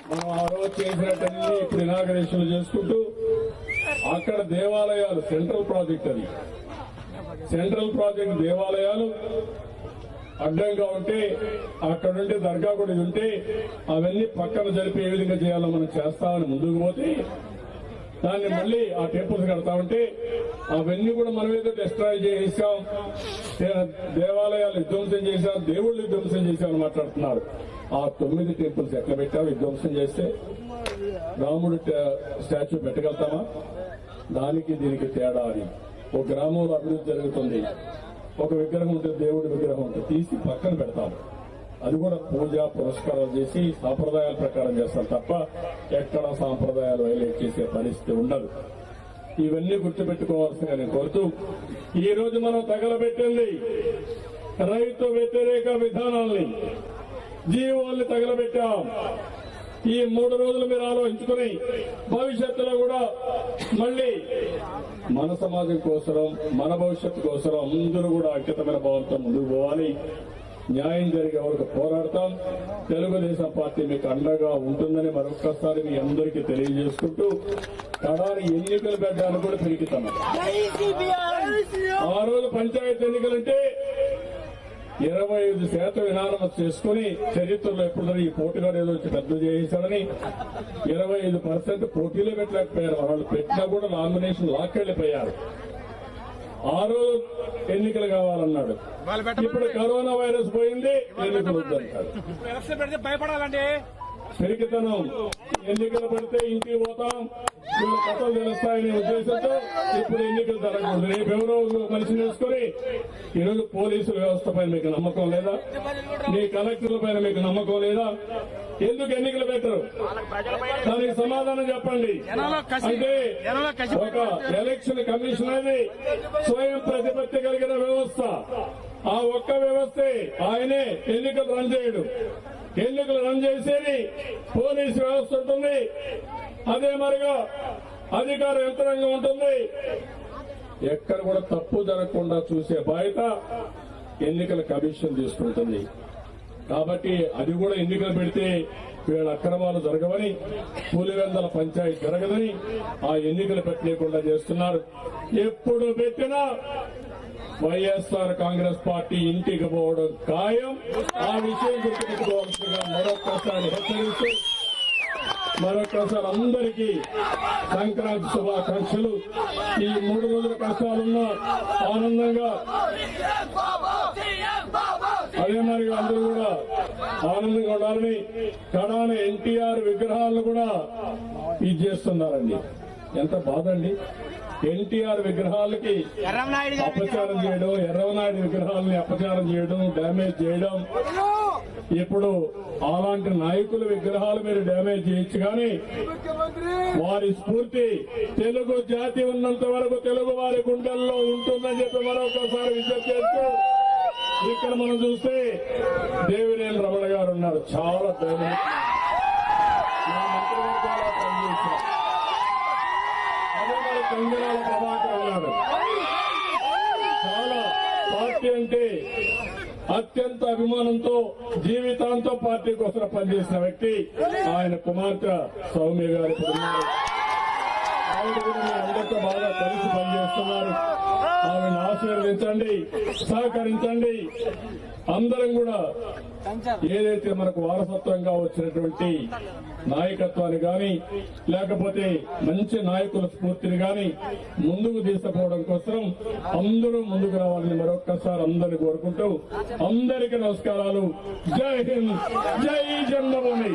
మనం ఆ రోజు చేసినట్టన్నీ ఇప్పుడు ఇనాగరేషన్ చేసుకుంటూ అక్కడ దేవాలయాలు సెంట్రల్ ప్రాజెక్ట్, అది సెంట్రల్ ప్రాజెక్ట్ దేవాలయాలు అడ్డంగా ఉంటే అక్కడ ఉంటే దర్గా కూడా ఉంటే అవన్నీ పక్కన జరిపి ఏ విధంగా చేయాలో మనం చేస్తామని ముందుకు పోతే దాన్ని మళ్ళీ ఆ టెంపుల్స్ కడతా ఉంటే అవన్నీ కూడా మనం ఏదో డిస్ట్రాయ్ చేసాం, దేవాలయాలు విధ్వంసం చేశాం, దేవుళ్ళు విధ్వంసం చేశామని మాట్లాడుతున్నారు. ఆ 9 టెంపుల్స్ ఎట్లా పెట్టావు? విధ్వంసం చేస్తే రాముడు స్టాచ్యూ పెట్టగలుగుతామా? దానికి దీనికి తేడా. అది ఒక గ్రామంలో అభివృద్ధి జరుగుతుంది, ఒక విగ్రహం ఉంటుంది, దేవుడి విగ్రహం ఉంటుంది, తీసి పక్కన పెడతాం. అది కూడా పూజ పురస్కారాలు చేసి సాంప్రదాయాల ప్రకారం చేస్తాం తప్ప ఎక్కడ సాంప్రదాయాలు వైలేట్ చేసే పరిస్థితి ఉండదు. ఇవన్నీ గుర్తుపెట్టుకోవాల్సిందిగా నేను కోరుతూ, ఈ రోజు మనం తగలబెట్టింది రైతు వ్యతిరేక విధానాల్ని, జీవోల్ని తగలబెట్టాం. ఈ 3 రోజులు మీరు ఆలోచించుకుని భవిష్యత్తులో కూడా మళ్ళీ మన సమాజం కోసం, మన భవిష్యత్తు కోసం అందరూ కూడా అంకితమైన భావంతో ముందుకు పోవాలి. న్యాయం జరిగే వరకు పోరాడతాం. తెలుగుదేశం పార్టీ మీకు అండగా ఉంటుందని మరొక్కసారి మీ అందరికీ తెలియజేసుకుంటూ, కడారి ఎన్నికలు పెట్టడానికి కూడా పెరుగుతాం. ఆ రోజు పంచాయతీ ఎన్నికలంటే 25% వినామస్ చేసుకుని చరిత్రలో ఎప్పుడు ఈ పోటీలో ఏదో వచ్చి పెద్ద చేశారని 25% పోటీలో పెట్టలేకపోయారు. వాళ్ళు పెట్టినా కూడా నామినేషన్ లాక్కెళ్లిపోయారు. ఆ రోజు ఎన్నికలు కావాలన్నాడు. ఇప్పుడు కరోనా వైరస్ పోయింది, ఎన్నికలు వద్దంటాడు. పెడితే భయపడాలండి. పెరిగితనం, ఎన్నికలు పడితే ఇంటికి పోతాం, వీళ్ళ కథలు తెలుస్తాయనే ఉద్దేశంతో ఇప్పుడు ఎన్నికలు జరగకూడదు. రేపు ఎవరో మనిషిని వేసుకొని ఈరోజు పోలీసుల వ్యవస్థ పైన మీకు నమ్మకం లేదా? మీ కలెక్టర్ల పైన మీకు నమ్మకం లేదా? ఎందుకు ఎన్నికలు పెట్టరు? దానికి సమాధానం చెప్పండి. అంటే ఒక ఎలక్షన్ కమిషన్ అనేది స్వయం ప్రతిపత్తి కలిగిన వ్యవస్థ. ఆ ఒక్క వ్యవస్థే, ఆయనే ఎన్నికలు రన్ చేయడు. ఎన్నికలు రన్ చేసేది పోలీసు వ్యవస్థ ఉంటుంది, అదే మరిగా అధికార యంత్రాంగం ఉంటుంది. ఎక్కడ కూడా తప్పు జరగకుండా చూసే బాధ్యత ఎన్నికల కమిషన్ తీసుకుంటుంది. కాబట్టి అది కూడా ఎన్నికలు పెడితే వీళ్ళ అక్రమాలు జరగవని, పులివెందల పంచాయతీ జరగదని ఆ ఎన్నికలు పెట్టలేకుండా చేస్తున్నారు. ఎప్పుడు పెట్టినా వైఎస్ఆర్ కాంగ్రెస్ పార్టీ ఇంటికి పోవడం ఖాయం. ఆ విషయం గుర్తుపెట్టుకోవాల్సిందిగా మరొక్కసారి హెచ్చరిస్తూ, మరొక్కసారి అందరికీ సంక్రాంతి శుభాకాంక్షలు. ఈ 3 రోజుల కష్టాలున్నా ఆనందంగా, అదే మరి అందరూ కూడా ఆనందంగా ఉండాలని కడాన ఎన్టీఆర్ విగ్రహాలను కూడా ఇది చేస్తున్నారండి. ఎంత బాధ అండి! ఎన్టీఆర్ విగ్రహాలకి అపచారం చేయడం, ఎర్రవనాయుడు విగ్రహాలని అపచారం చేయడం, డ్యామేజ్ చేయడం. ఇప్పుడు అలాంటి నాయకుల విగ్రహాలు మీరు డ్యామేజ్ చేయొచ్చు, కానీ వారి స్ఫూర్తి తెలుగు జాతి ఉన్నంత వరకు తెలుగు వారి గుండెల్లో ఉంటుందని చెప్పి మరొకసారి విజ్ఞప్తి చేస్తూ, ఇక్కడ మనం చూస్తే దేవినేని రమణ గారు ఉన్నారు. చాలా ధైర్యం, నా మంత్రివర్గంలో పనిచేశారు. అదే మరి కంగనాల ప్రభాకర్ ఉన్నాడు. చాలా పార్టీ అంటే అత్యంత అభిమానంతో జీవితాంతం పార్టీ కోసం పనిచేసిన వ్యక్తి. ఆయన కుమార్తె సౌమ్య గారు ఇప్పుడు ఉన్నారు. ఆవిడ కూడా మీ అందరితో బాగా కలిసి పనిచేస్తున్నారు. ఆవిడని ఆశీర్వదించండి, సహకరించండి. అందరం కూడా ఏదైతే మనకు వారసత్వంగా వచ్చినటువంటి నాయకత్వాన్ని గాని, లేకపోతే మంచి నాయకుల స్ఫూర్తిని గాని ముందుకు తీసుకుపోవడం కోసం అందరూ ముందుకు రావాలని మరొక్కసారి అందరిని కోరుకుంటూ, అందరికీ నమస్కారాలు. జై హింద్, జై జన్మభూమి.